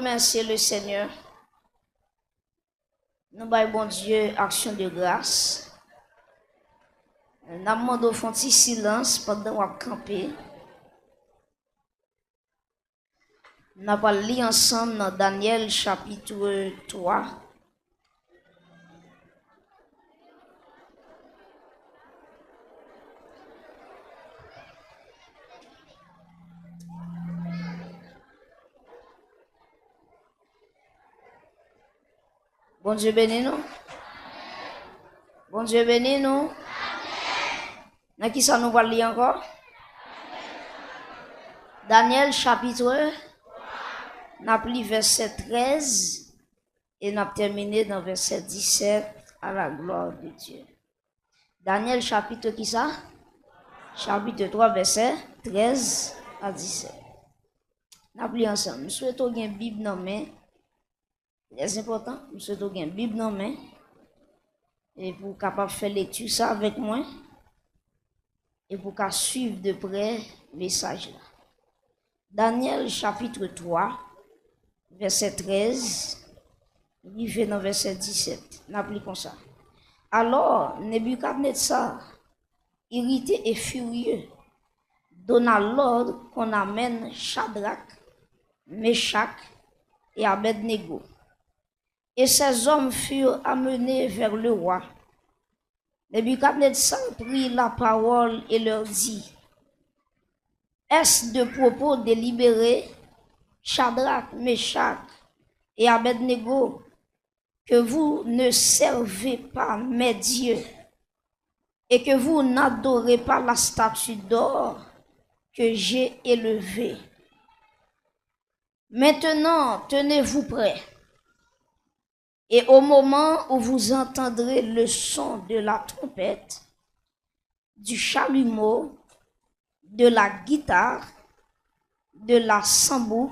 remercier le Seigneur. Nous baillons bon Dieu action de grâce. Nous demandons au fond de silence pendant qu'on camper. Nous allons lire ensemble dans Daniel chapitre 3. Bon Dieu bénis nous. Bon Dieu bénis nous. Dans qui ça nous va lire encore? Daniel chapitre, n'a pris verset 13 et n'a terminé dans verset 17 à la gloire de Dieu. Daniel chapitre qui ça? Chapitre 3 verset 13 à 17. N'a pris ensemble. Nous souhaitons une Bible dans main. C'est important, nous souhaitons une Bible dans main. Et pour capable faire lecture ça avec moi. Et pour qu'à suivre de près le message là. Daniel chapitre 3, verset 13, il fait dans verset 17. N'appliquons ça. Alors, Nebuchadnezzar, irrité et furieux, donna l'ordre qu'on amène Shadrach, Meshach et Abednego. Et ces hommes furent amenés vers le roi. Nebuchadnezzar prit la parole et leur dit: est-ce de propos délibérés, Shadrach, Meshach et Abednego, que vous ne servez pas mes dieux et que vous n'adorez pas la statue d'or que j'ai élevée? Maintenant, tenez-vous prêts. Et au moment où vous entendrez le son de la trompette, du chalumeau, de la guitare, de la sambouk,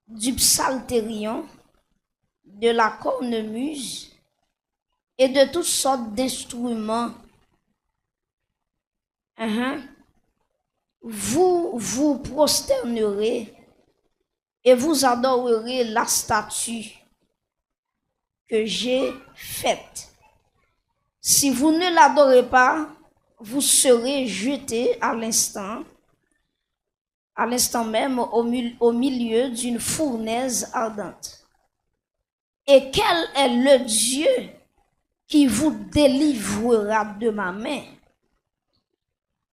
du psalterion, de la cornemuse et de toutes sortes d'instruments, vous vous prosternerez et vous adorerez la statue que j'ai faite. Si vous ne l'adorez pas, vous serez jeté à l'instant même au milieu d'une fournaise ardente. Et quel est le Dieu qui vous délivrera de ma main?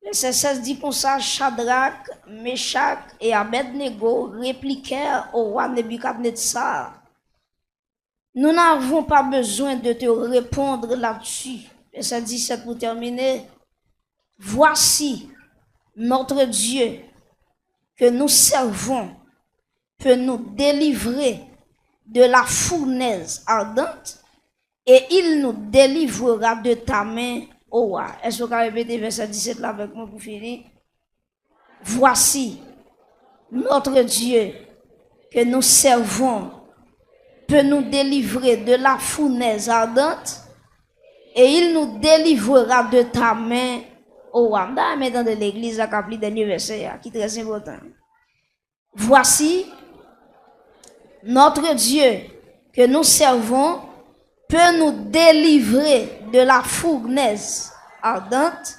Verset 16 dit comme ça: Shadrach, Meshach et Abednego répliquèrent au roi Nebuchadnezzar: nous n'avons pas besoin de te répondre là-dessus. Verset 17 pour terminer: voici notre Dieu que nous servons peut nous délivrer de la fournaise ardente et il nous délivrera de ta main, ô roi. Est-ce que vous pouvez répéter verset 17 là avec moi pour finir? Voici notre Dieu que nous servons peut nous délivrer de la fournaise ardente et il nous délivrera de ta main, ô roi. Mais dans l'église, à capli dernier verset qui est très important. Voici notre Dieu que nous servons peut nous délivrer de la fournaise ardente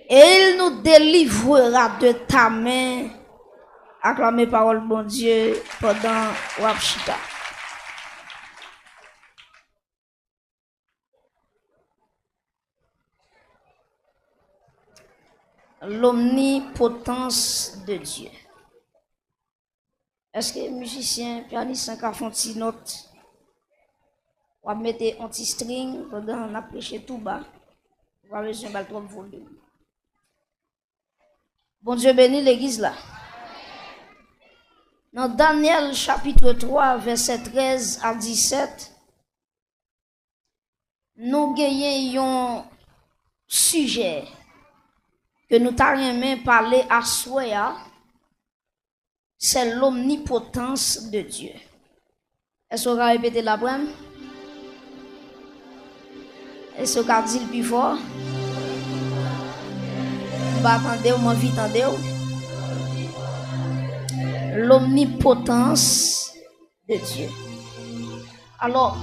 et il nous délivrera de ta main. Acclamez parole bon Dieu pendant Wapchita. L'omnipotence de Dieu. Est-ce que les musiciens, pianistes, qui font une note, on va mettre un petit string pendant qu'on a prêché tout bas, on va besoin de trop volume. Bon Dieu bénit l'église là. Dans Daniel chapitre 3, verset 13 à 17, nous gagnons un sujet que nous t'avons parlé à Soya, c'est l'omnipotence de Dieu. Est-ce qu'on va répéter la brème? Est-ce qu'on va dire le plus fort? Vous attendez ou m'en vite attendez? l'omnipotence de Dieu. Alors,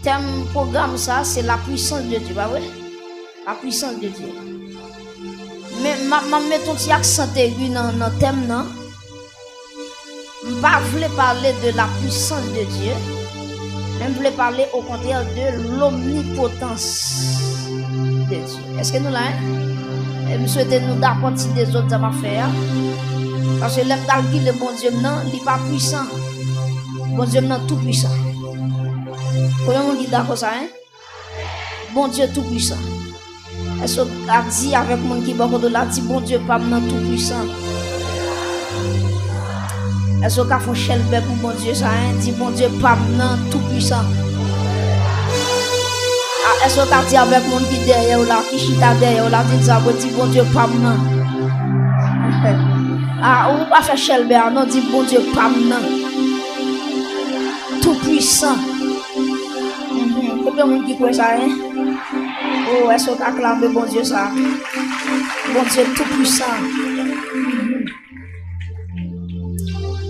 thème programme ça, c'est la puissance de Dieu, bah ouais? La puissance de Dieu. Mais je mets ton petit accent aigu dans le thème, non? Je ne voulais parler de la puissance de Dieu, mais je voulais parler au contraire de l'omnipotence de Dieu. Est-ce que nous l'avons? Je souhaite nous d'accord des autres affaires. Parce que l'homme calcule le bon Dieu, non, il n'est pas puissant. Bon Dieu, non, tout puissant. Comment on dit d'accord ça, hein? Bon Dieu, tout puissant. Est-ce qu'on a dit avec mon qui beaucoup de là, dit bon Dieu, pas non tout puissant. Est-ce qu'on a fait chelbe pour bon Dieu ça, hein? Dit bon Dieu, pas non tout puissant. Est-ce qu'on a dit avec mon qui derrière là, qui chita derrière là, dit bon Dieu, pas non. On va faire chelbe, non, dit bon Dieu, pas non. Tout puissant. Combien de monde qui croit ça, hein? Oh, est-ce qu'on acclame bon Dieu ça? Bon Dieu tout puissant.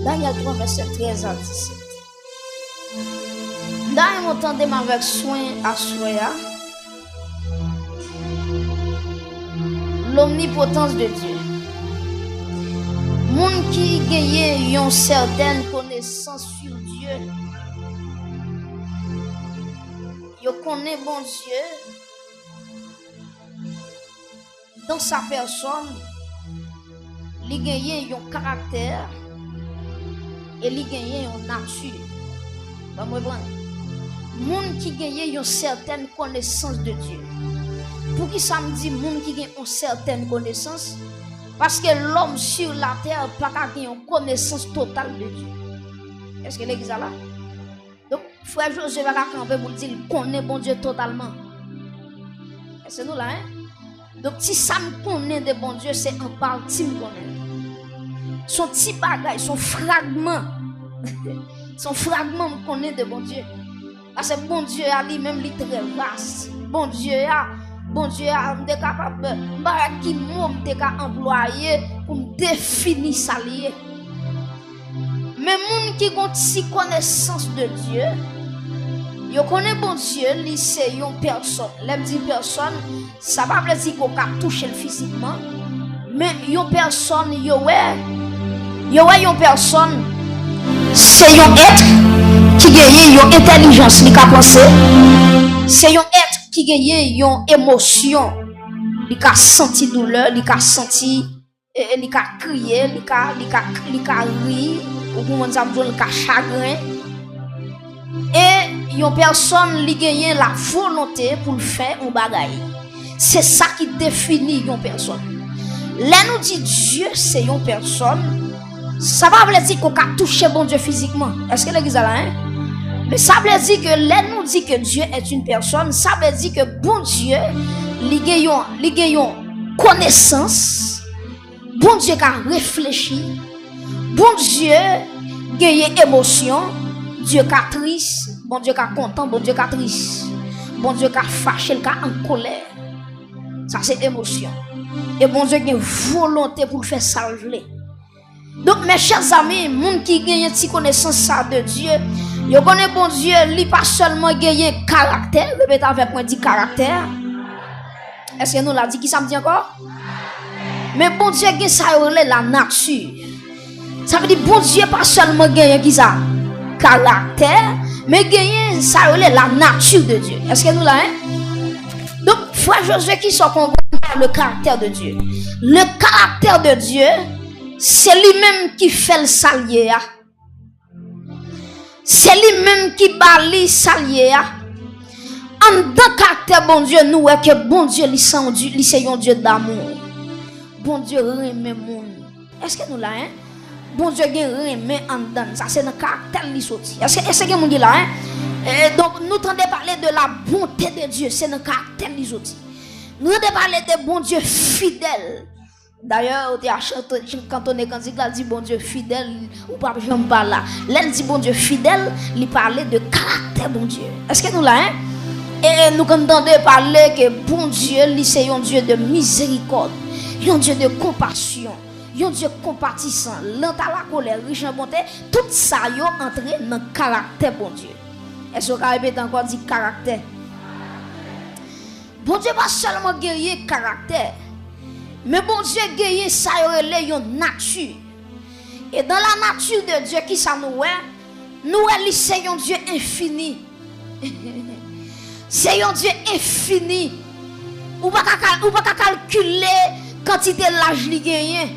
Daniel 3, verset 13 à 17. Daniel m'entendait avec soin à soya. L'omnipotence de Dieu. Moun qui gagne une certaine connaissance sur Dieu. Yo connaît bon Dieu dans sa personne, il gagne un caractère et il gagne une nature. Vous comprenez? Moun qui gagne une certaine connaissance de Dieu. Pour qui ça me dit moun qui gagne une certaine connaissance? Parce que l'homme sur la terre n'a pas gagné une connaissance totale de Dieu. Est-ce que l'église est là? Donc, frère Josué va camper pour dire qu'il connaît bon Dieu totalement. Est-ce que nous là, hein? Donc, si ça me connaît de bon Dieu, c'est en partie me connaît. Son petit bagage, son fragment me connaît de bon Dieu. Parce que bon Dieu a lui-même, il est très vaste. Bon Dieu a, on est capable de qui employer pour me définir ça lié. Mais moun qui ont si connaissance de Dieu, yo connaît bon Dieu, li c'est une personne. L'aime dit personne, ça va pas dire qu'on peut toucher physiquement, mais une personne, yo une personne, c'est un être qui gagne une intelligence, li ka penser. C'est un être qui gagne une émotion, li ka senti douleur, li ka senti, li ka crier, li ka rire. Ou pour mon zamboul ka chagrin et yon personne li gagne la volonté pour faire un bagaille. C'est ça qui définit yon personne. Là nous dit Dieu c'est une personne, ça va veut dire qu'on peut toucher bon Dieu physiquement. Est-ce que l'église là, hein? Mais ça veut dire que là nous dit que Dieu est une personne, ça veut dire que bon Dieu li gagne connaissance, bon Dieu qui a réfléchi. Bon Dieu gagne émotion, Dieu qui a triste, bon Dieu qui a content, bon Dieu qui a triste, bon Dieu qui a fâché, qui a en colère. Ça c'est émotion. Et bon Dieu qui a volonté pour faire salver. Donc mes chers amis, moun qui gagne une connaissance ça de Dieu, yo connaît bon Dieu, lui pas seulement gagne caractère, répétez avec moi dit caractère. Est-ce que nous l'a dit qui ça me dit encore? Mais bon Dieu gagne ça la nature. Ça veut dire bon Dieu pas seulement gagner qui ça caractère, mais gagner ça la nature de Dieu. Est-ce que nous là, hein? Donc frère Josué qui sont convaincus par le caractère de Dieu. Le caractère de Dieu, c'est lui-même qui fait le salier. C'est lui-même qui bali salier. En tant caractère bon Dieu, nous est que bon Dieu c'est un Dieu d'amour. Bon Dieu remet monde. Est-ce que nous là, hein? Bon Dieu remet en dedans. Ça c'est le caractère li sorti. Est-ce que mon dit là, hein? Donc nous tendons parler de la bonté de Dieu, c'est le caractère li sorti. Nous tendons parler de bon Dieu fidèle. D'ailleurs, quand on est candidat, il dit bon Dieu fidèle, ou pas jamais pas là. Là, il dit bon Dieu fidèle, il parlait de caractère bon Dieu. Est-ce que nous là, hein? Et nous entendons parler que bon Dieu, c'est un Dieu de miséricorde, un Dieu de compassion, un Dieu compatissant, lent à la colère, riche en bonté, tout ça yo entré dans le caractère bon Dieu. Est-ce que vous répétez encore dit caractère? Bon Dieu pas seulement guerrier caractère, mais bon Dieu guerrier ça relève une nature. Et dans la nature de Dieu qui ça nous est c'est un Dieu infini. C'est un Dieu infini. Ou pas calculer quantité l'âge li gagne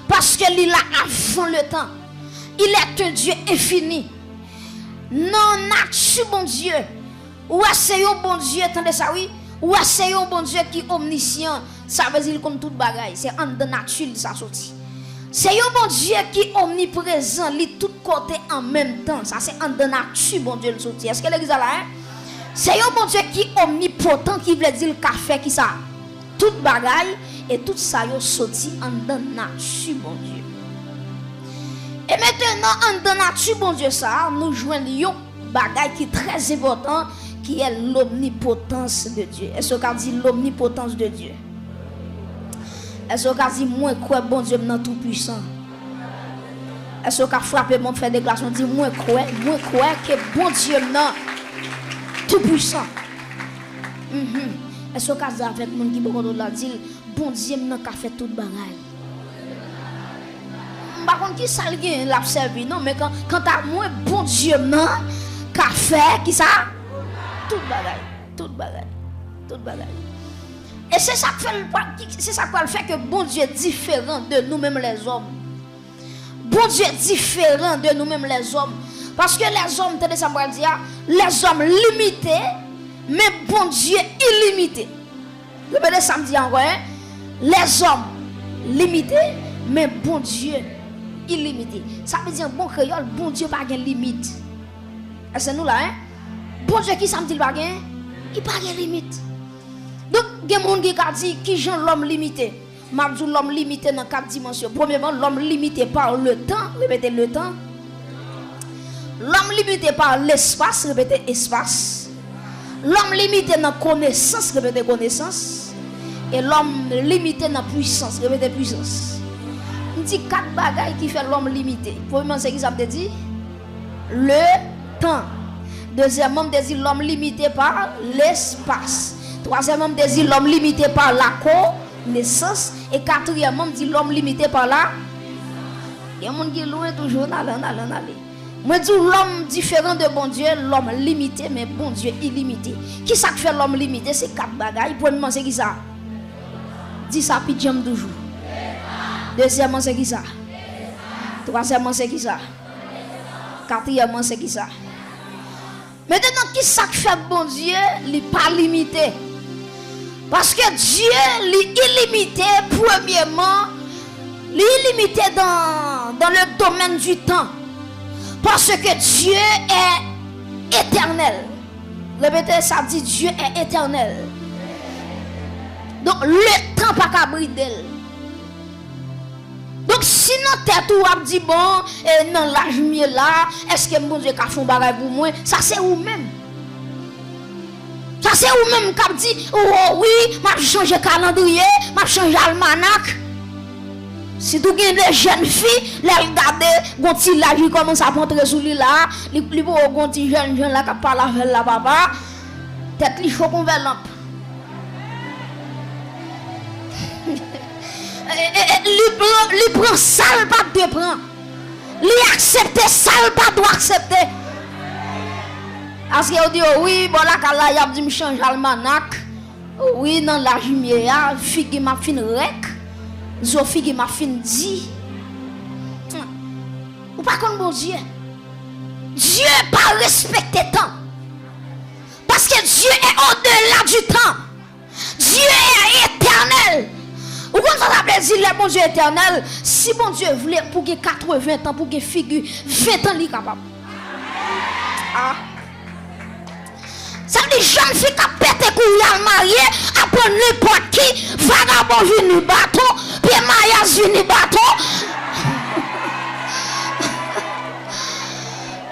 parce que il a avant le temps. Il est un Dieu infini. Non nature bon Dieu. Ou c'est un bon Dieu, attendez ça oui. Ou c'est un bon Dieu qui est omniscient. Ça veut dire comme toute bagaille, c'est en de nature ça sorti. C'est un bon Dieu qui est omniprésent, li tout côté en même temps. Ça c'est en de nature bon Dieu le sorti. Est-ce que l'église là hein? C'est un bon Dieu qui est omnipotent, qui veut dire qu'a fait qui ça. Toute bagaille et tout ça yo sorti en de nature bon Dieu. Et maintenant en de nature bon Dieu ça, nous joignons bagaille qui est très important qui est l'omnipotence de Dieu. Est-ce qu'on dit l'omnipotence de Dieu? Est-ce qu'on dit moi crois bon Dieu dans tout puissant? Est-ce qu'on frappe mon fait déclaration dit moi crois que bon Dieu dans tout puissant. Est-ce qu'on dit avec mon qui beaucoup de la dit bon Dieu dans qu'a fait toute bagaille. Par contre qui ça l'a servi non mais quand à moi bon Dieu dans qu'a fait qui ça toute bagaille. Et c'est ça qui fait que bon Dieu est différent de nous-mêmes les hommes. Bon Dieu est différent de nous-mêmes les hommes. Parce que les hommes, tenez ça pour dire, les hommes limités, mais bon Dieu illimité. Répétez ça me dit encore, hein? Les hommes limités, mais bon Dieu illimité. Ça veut dire bon créole, bon Dieu pas de limite. Et c'est nous là, hein? Bon Dieu qui ça me dit pas gain, il pas de limite. Donc il y a des gens qui dit qui genre l'homme limité. M'a dit l'homme limité dans 4 dimensions. Premièrement, l'homme limité par le temps, répétez le temps. L'homme limité par l'espace, répétez espace. L'homme limité dans connaissance, répétez connaissance. Et l'homme limité dans puissance, répétez puissance. On dit 4 bagailles qui fait l'homme limité. Premièrement, c'est qui ça veut dire? Le temps. Deuxièmement, on dit l'homme limité par l'espace. Troisièmement, on dit l'homme limité par la connaissance. Et quatrièmement, on dit l'homme limité par la. Il y a des gens qui sont loin toujours. Moi, je dis l'homme différent de bon Dieu, l'homme limité, mais bon Dieu illimité. Qui ça fait l'homme limité? C'est 4 bagailles. Premièrement, c'est qui ça? Dis ça, puis j'aime toujours. Deuxièmement, c'est qui ça? Troisièmement, c'est qui ça? Quatrièmement, c'est qui ça? Maintenant, qui ça fait bon Dieu? Il n'est pas limité. Parce que Dieu est illimité, premièrement, il est illimité dans le domaine du temps. Parce que Dieu est éternel. Répétez ça, dit Dieu est éternel. Donc le temps pas qu'à brider. Donc si notre tête ou a dit bon, dans l'âge mieux là, est-ce que mon Dieu a fait un bagage pour moi? Ça c'est vous-même. Ça c'est vous-même qui a dit oh oui, m'a changé calendrier, m'a changé almanach. Si tu as des jeunes filles, les regarder, quand la vie commence à montrer sous lui là, les plus beaux quand ils jeunes là qui parlent avec la papa, tête li chaud comme vers lampe. Li prend sale pas de prend. Li accepter sale pas doit accepter. Parce que dit oui, bon la kala y a dit me change almanach. Oui, dans la jumier, figue m'a fin rek. Zofi qui m'a fin dit. Ou pas comme bon Dieu. Dieu pas respecter temps. Parce que Dieu est au-delà du temps. Dieu est éternel. Ou quand ça veut dire le bon Dieu éternel, si bon Dieu voulait pour que 80 ans, pour que figure 20 ans, il est capable. Ah. Ça veut dire jeune fille qui a pété couille marié, après n'importe qui, vagabond venu bateau, puis maillage venu bateau.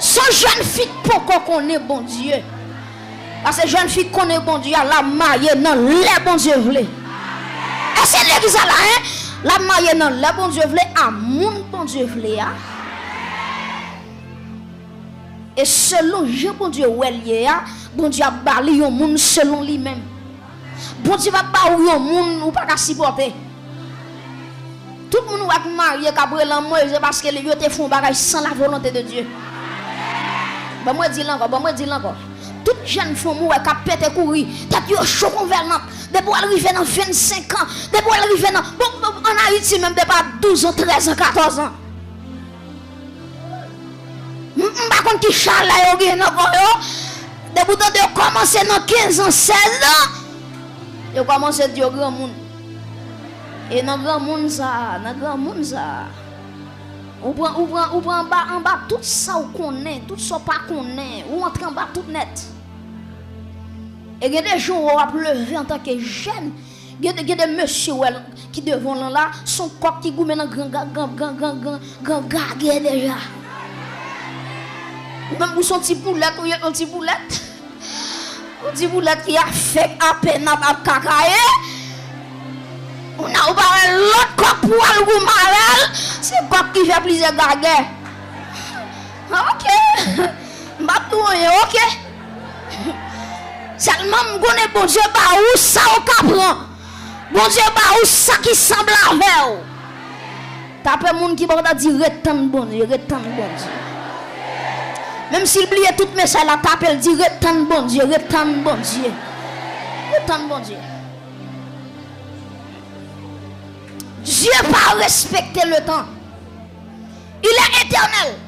Son jeune fille pour qu'on connaît bon Dieu. Parce que jeune fille connaît bon Dieu, la mariée, non, les bon Dieu voulait. Et c'est l'église là, hein? La mariée non, le bon Dieu voulait à mon bon Dieu voulait. Et selon je bon Dieu ouelier, bon Dieu a bali yon moun selon lui-même. Bon Dieu va pas yon moun ou pas qu'à supporter. Tout le monde va marier qu'après l'amour c'est parce que les yo te font bagage sans la volonté de Dieu. Bon moi dis encore. Toute jeune femme qui a pété courir, tête yo chaud convenant, depuis elle arrive dans 25 ans, depuis elle arrive dans en Haïti même depuis 12 ans, 13 ans, 14 ans. Par contre qui charle là yo gen encore yo, depuis de commencer dans 15 ans, 16 ans, yo commence à dire grand monde. Et dans grand monde ça, on prend en bas tout ça ou connaît, tout ça pas connaît, ou entre en bas tout net. Et il y a des gens qui ont pleuvé en tant que jeune. Il y a des messieurs qui devant là, son coq qui goûte dans grand gaguet déjà. Même pour son petit boulette, ou un petit boulette. Un petit boulette qui a fait à peine à cacaille. On a oublié l'autre coq pour aller au malal. C'est le coq qui fait plusieurs gaguets. Ok. Ok. Seulement, je connais bon Dieu, où ça au capron. Bon Dieu, où ça qui semble avec vous. T'as des gens qui vont dire retenez bon Dieu, retenez bon Dieu. Même s'il oublie tout message là, t'appelles dire retenez bon Dieu, retenez bon Dieu. Retenez bon Dieu. Dieu pas respecter le temps. Il est éternel.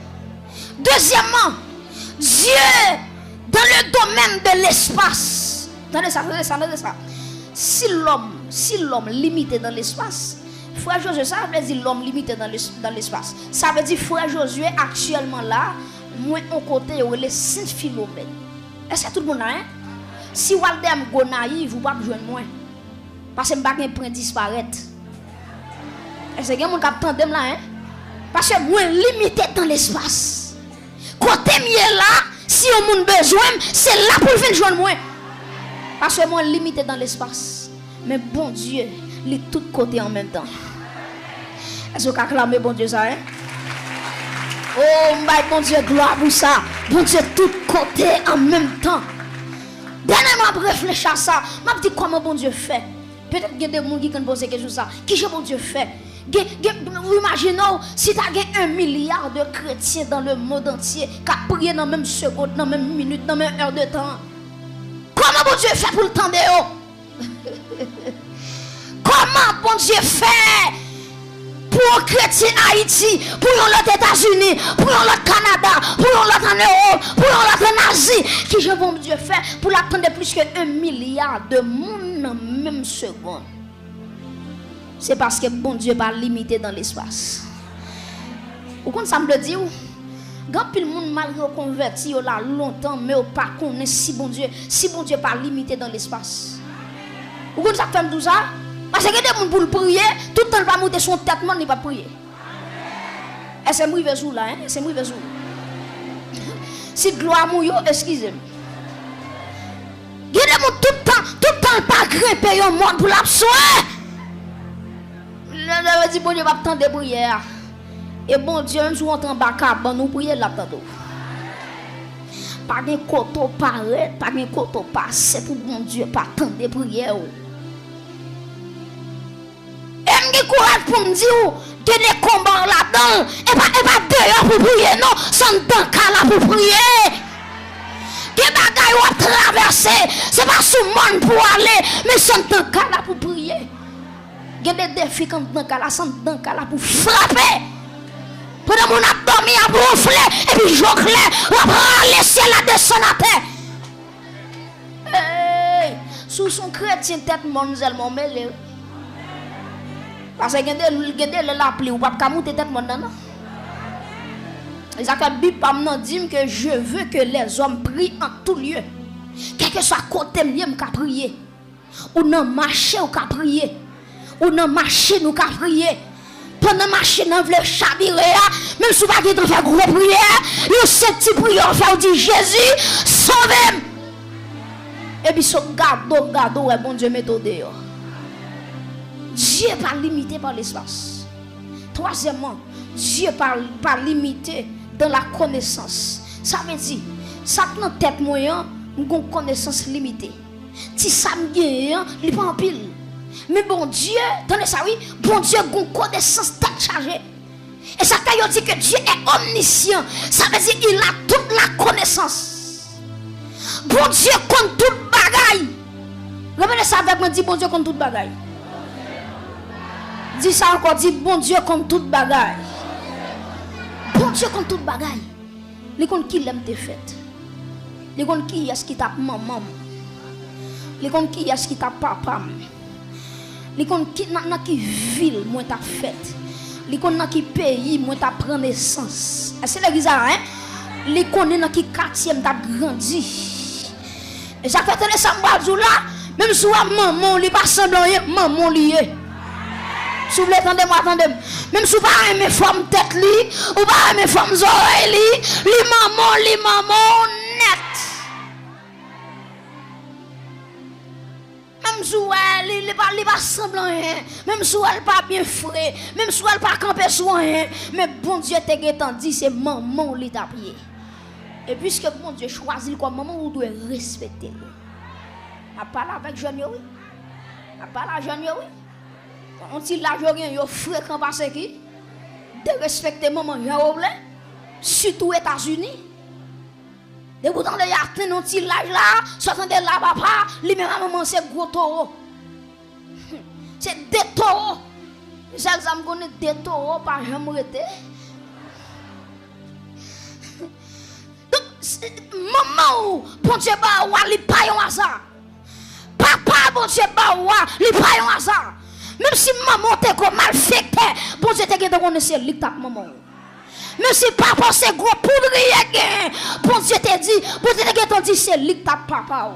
Deuxièmement, Dieu dans le domaine de l'espace. Attendez ça. Si l'homme limité dans l'espace, frère Josué, ça veut dire l'homme limité dans l'espace. Ça veut dire frère Josué actuellement là, moi on côté il y a 5 kilomètres. Est-ce que tout le monde a hein? Si Waldem go naïf, vous pas besoin de moi. Parce que je ne peux pas disparaître. Est-ce que vous avez là hein? Parce que moi limité dans l'espace. Côté mieux là, si on a besoin, c'est là pour venir joindre moi. Parce que moi limité dans l'espace. Mais bon Dieu, il est tout côté en même temps. Est-ce que vous acclamez bon Dieu ça hein? Oh, bon Dieu, gloire pour ça. Bon Dieu, tout côté en même temps. Dernièrement, je réfléchis à ça. Je me dis comment bon Dieu fait. Peut-être qu'il y a des gens qui ont posé quelque chose ça. Qui bon Dieu fait? Imaginez si tu as 1 milliard de chrétiens dans le monde entier qui ont prié dans la même seconde, dans la même minute, dans la même heure de temps. Comment bon Dieu fait pour le temps de eux? Comment bon Dieu fait pour un chrétien Haïti, pour l'autre États-Unis, pour l'autre Canada, pour l'autre en Europe, pour l'autre en Asie? Qui bon Dieu fait pour l'attendre plus que 1 milliard de monde dans la même seconde? C'est parce que bon Dieu pas limité dans l'espace. Vous comprenez ça me dit ou? Quand le monde mal reconverti là longtemps mais pas connaît si bon Dieu pas limité dans l'espace. Vous comprenez ça fait tout ça? Parce que des gens pour prier, tout le temps va monter son tête, il ne va pas prier. Et c'est moi qui là, hein? C'est moi qui si gloire mou yo, excusez-moi. Il y a des gens tout le temps pas grimper un monde pour l'absorber. Le dit bon Dieu va attendre de prière. Et bon Dieu même si on entend bas bon nous prier là tantôt. Pas de coton paraît, pas de coton passer pour bon Dieu pas attendre de prière. Et me courage pour me dire que des combats là-dedans et pas dehors pour prier non, sans dans cas là pour prier. Que bagaille ou traverser, c'est pas sous monde pour aller, mais sans dans cas là pour prier. Il y a des défis quand dans cas là sans dans cas là pour frapper. Pendant mon abdomen a gonflé et puis jonglé, on prend les ciels à descendre à terre. Hey, sous son chrétien tête monzel mêlé. Parce que gende la pli ou pas monter tête mon non. La Bible pas dit que je veux que les hommes prient en tout lieu. Quel que soit côté mieux qu'a prier. Ou non marcher ou qu'a prier. Ou non marcher nous qu'a prier. Pendant marcher dans le chabirer même si pas qu'il faire gros prière, il cette petite prière faire dit Jésus sauve-moi. Et puis son gado ouais bon Dieu méthode. Dieu n'est pas limité par l'espace. Troisièmement, Dieu n'est pas limité dans la connaissance. Ça veut dire, ça dans tête moyen, une connaissance limitée. Si ça me gagne, il n'est pas en pile. Mais bon Dieu, attendez ça oui, bon Dieu a une connaissance tête chargée. Et ça veut dire que Dieu est omniscient. Ça veut dire qu'il a toute la connaissance. Bon Dieu compte toute bagaille. Répétez ça avec moi, dit bon Dieu compte toute bagaille. Dis ça encore, dit bon Dieu compte toute bagaille. Bon Dieu compte toute bagaille. Les compte qui l'aime te fait. Les compte qui est-ce qui t'a maman. Les compte qui est-ce qui t'a papa. Les compte qui dans qui ville moi t'a fait. Les compte dans qui pays moi t'a prend naissance. C'est l'église hein. Les connaît dans qui quartier t'a grandi. Et ça fait tenir ça là, même si maman li pas semblant maman lié. Si vous voulez attendez-moi, attendez-moi. Même si vous pas aimer femme tête li, ou pas aimer femme oreille li maman net. Même si elle pas semblant rien, même si elle pas bien frais, même si elle pas camper sur rien, mais bon Dieu t'a dit c'est maman li t'a prié. Et puisque bon Dieu choisit comme maman, vous devez respecter. A parler avec jeune oui. A parler jeune oui. On dit la journée yo fréquent parce qui de respecter maman Jean surtout aux États-Unis. De vous entendez atteindre un petit l'âge là, s'attendez là papa, lui même maman c'est gros taureau. C'est des taureaux. Ça me connaît des taureaux pas jamais arrêté. Maman, bon Dieu ba wa li pa yon hasard. Papa, bon Dieu ba wa li pa yon hasard. Même si maman te ko mal fait, bon Dieu te gen connait c'est li tap maman. Même si papa c'est gros poudrier gen, bon Dieu te dit, bon Dieu te gen dit c'est li tap papa.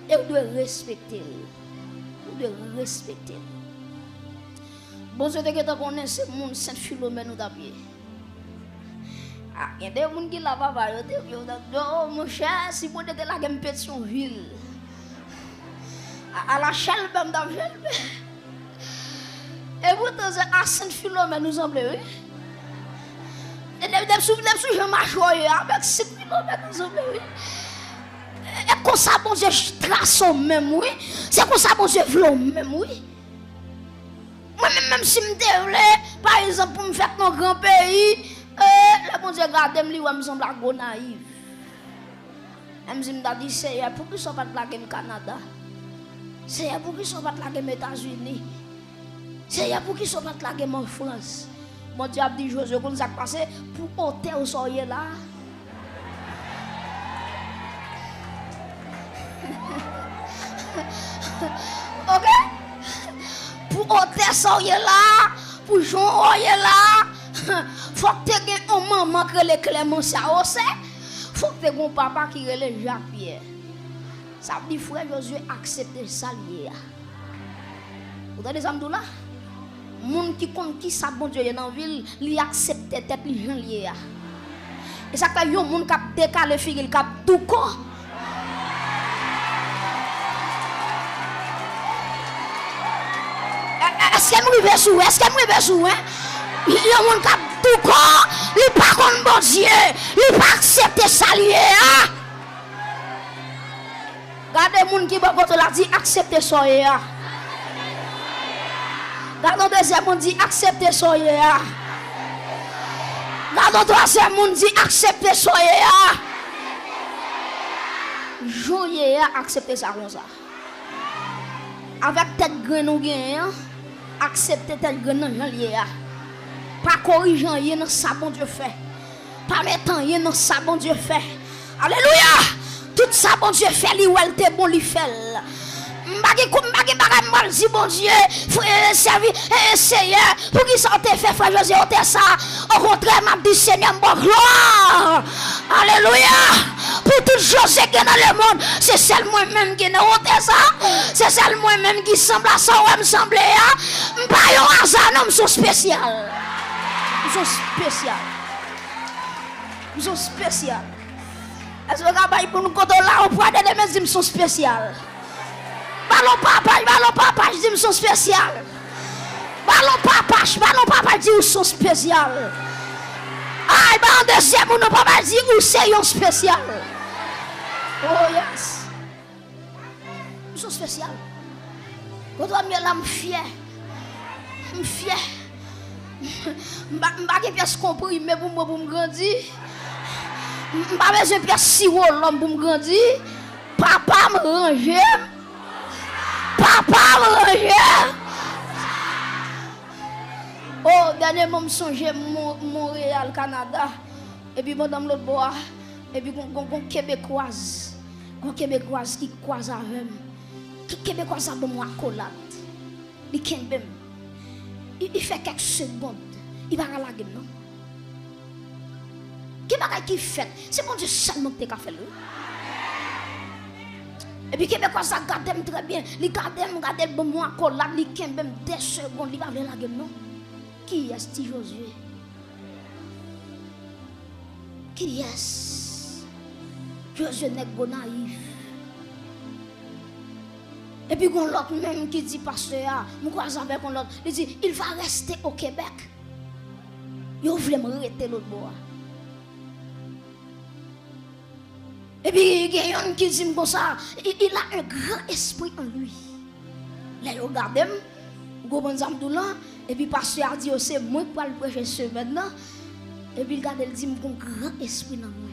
Et vous devez respecter. Vous devez respecter. Bon Dieu te gen connait c'est mon Saint Philomène ou d'appier. Il y a des gens qui lavent pas, oh mon cher, si vous êtes là, vous êtes en ville. À la chelle, même dans la et vous êtes à Saint-Philomène, nous semblez, oui. Et vous je marche avec 7 km, nous semblez, oui. Et comme ça, bon Dieu, je trace au même, oui. C'est comme ça, bon Dieu, je même, oui. Moi-même, si je me développe, par exemple, pour me faire mon grand pays, le bon Dieu garde moi me semble go naïf. Je me dis c'est pour qui sont pas plaquer au Canada. C'est pour qui sont pas plaquer aux États-Unis. C'est pour qui sont pas plaquer en France. Mon Dieu a dit Josué qu'on s'est passé pour ôter au soleil là. OK? Pour ôter soleil là, pour jouer là. Faut que tu aies un maman qui est Clément Saossé. Faut que tu aies un papa qui est Jacques Pierre. Ça veut dire frère Josué accepter ça lié. Vous avez des amis là? Moun qui compte qui ça bon Dieu dans ville, li accepter tête li gens lié. Et ça fait un monde qui a décalé figure qui a tout corps. Est-ce que nous vivons sous? Est-ce que nous vivons sous? Il y a un monde qui a tout corps, il n'est pas contre bon Dieu, il n'est pas accepté ça lié. Regardez les gens qui va dit accepter ça. Regardez le deuxième monde dit accepter ça. Regardez le troisième monde dit accepter ça. Joyeux accepter ça comme ça. Avec tête graine ou gain, accepter tête graine dans lié. Pas corrigeant rien dans ça bon Dieu fait. Pas mettant rien dans ça bon Dieu fait. Alléluia. Tout ça bon Dieu fait li ou elle te bon li fait. Mbagi bagay mal si bon Dieu frère servi Seigneur pour qui ça te fait frère José ôter ça. Au contraire m'a dit Seigneur bon gloire. Alléluia. Pour tout José qui est dans le monde, c'est celle moi-même qui n'a ôter ça. C'est celle moi-même qui semble à ça ou me semble à. Pas un hasard non, sont spécial. Ils sont spéciaux. Ils sont spéciaux. Est-ce que vous pour nous quand on là, on pourra des mes sont spéciales. Ballon papa, je dis ils sont spéciales. Ballon papa dit où sont spécial. Ah, bah en deuxième ou non papa dit où c'est un spécial. Oh yes. Ils sont spécial. Quand on est là, je suis fier. Je suis fier. Je ne sais pas pièce compris, mais pour moi, pour me grandir. Je n'ai pas besoin de pièce si l'homme pour me grandir. Papa me range. Papa me range. Oh, dernièrement, je songe Montréal, Canada. Et puis, madame l'autre bois. Et puis, on Québécoise. Une Québécoise qui croise avec moi. Qui Québécoise a bon moi accolade. Il fait quelques secondes. Il va à la gueule, non? Qui va qui fait? C'est mon Dieu seulement qui a fait le. Et puis Québécoise a gardé très bien. Il garde bon moi accolade. Il kembe même 2 secondes. Il va à la gueule, non? Qui est-ce Josué? Qui est-ce? Josué n'est pas naïf. Et puis, on l'autre même qui dit, pasteur, je crois avec l'autre, il dit, il va rester au Québec. Il voulait me arrêter l'autre bois. Et puis, il y a un qui dit comme ça, il a un grand esprit en lui. Là, il regarde, et puis, pasteur a dit, c'est moi qui vais le prêcher ce maintenant. Et puis, il regarde, il dit, j'ai un grand esprit en moi.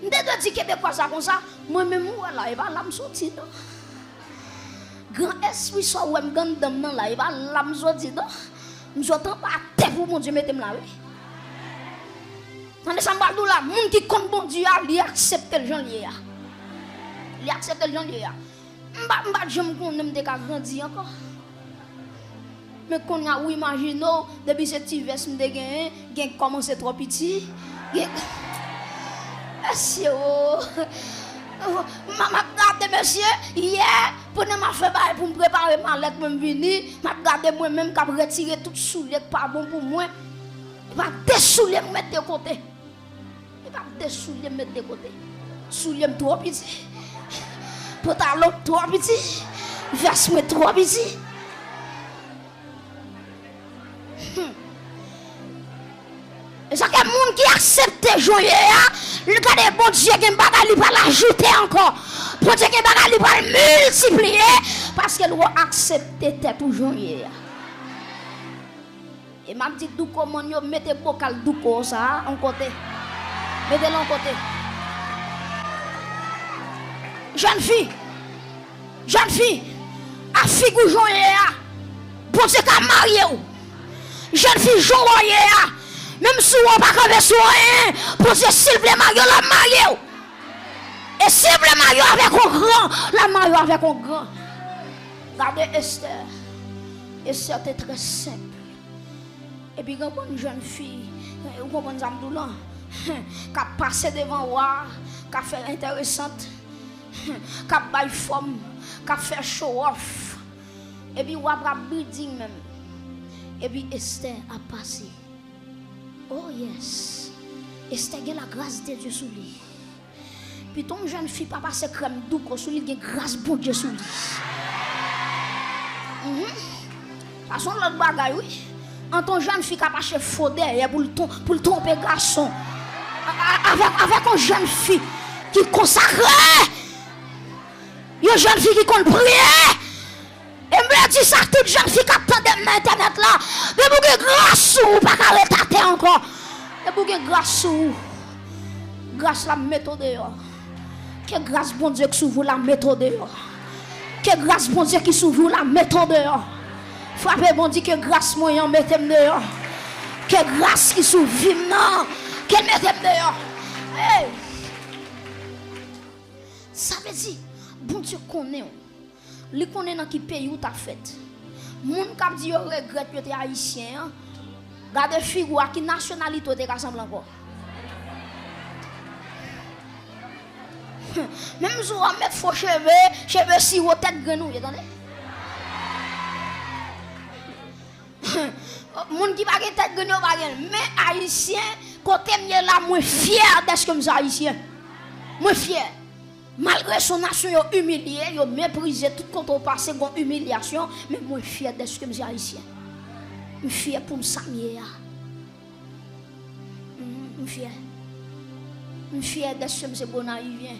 Je dois dire Québécois ça comme ça, moi-même, il va me sortir. Grand esprit, soit où je suis là, il va me sortir. Je ne suis pas terre pour mon Dieu, mettez-moi là. Dans les sambaldou là, les gens qui comptent mon Dieu, ils acceptent le gens lié. Ils acceptent le gens lié. Je ne sais pas grandir encore. Mais quand on a imaginé, depuis ce petit verse, je vais commencer trop petit. Monsieur, maman garde monsieur hier pour ne m'a fait pour me préparer ma lettre pour me venir, m'a garder moi même qu'a retirer toute soulier pas bon pour moi. Il va dessoulier me mettre de côté. Il va dessoulier me mettre de côté. Soulier trop petit. Pantalon trop petit. Veste moi trop petit. Et ça que monde qui accepte joyer, le gars de bon Dieu qui va l'ajouter encore. Bon Dieu qui va multiplier parce qu'elle va accepter tête ou joyer. Et m'a dit d'où comment yo mettez bocal d'où comme ça en côté. Mettez-le en côté. Jeune fille, à figou joyer. Bon Dieu qui marié ou. Jeune fille joyer. Même si on ne peut pas soigner, pour que s'il vous plaît, Mario, la Mario. Et s'il vous plaît, Mario avec un grand, la Mario avec un grand. Regardez Esther. Esther était très simple. Et puis, quand une jeune fille, ou quand une femme là, qui a passé devant moi, qui a fait intéressante, qui a bail forme, qui a fait show off. Et puis, on a building même. Et puis, Esther a passé. Oh yes. Et c'était la grâce de Dieu sur lui. Puis ton jeune fille pas passer crème douce sur lui, il y a grâce bon Dieu sur lui. Façon l'autre bagaille oui. En ton jeune fille qui a passé faux derrière pour le tromper garçon. Avec une jeune fille qui consacrée. Une jeune fille qui compte prier. Et me dit ça, toute jeune fille qui attend de internet là. De bouger grâce ou pas qu'à l'état encore. De bouger grâce ou. Grâce la méthode dehors. Que grâce bon Dieu qui s'ouvre la méthode dehors. Que grâce bon Dieu qui s'ouvre la méthode dehors. Frappez bon Dieu que grâce moyen mettez dehors. Que grâce qui s'ouvre non. Qu'elle mettez dehors. Hey. Ça veut dire, bon Dieu connaît. Les connaît dans qui pays où t'as fait. Moun k'ap dit yo regrette que t'es haïtien. Gardez figure qui nationalité t'es rassemble encore. Même si on met faux cheveux si ou tête grenouille, attendez. Moun qui pas tête grenouille pas mais haïtien côté mieux là moins fier d'être comme ça haïtien. Moins fier. Malgré son nation humilié, il méprisé tout quand on passe une humiliation, mais moi je suis fier de ce que je suis haïtien. Je suis fier pour me saluer. Je suis fier. Je suis fier de ce que je suis bon arrivé.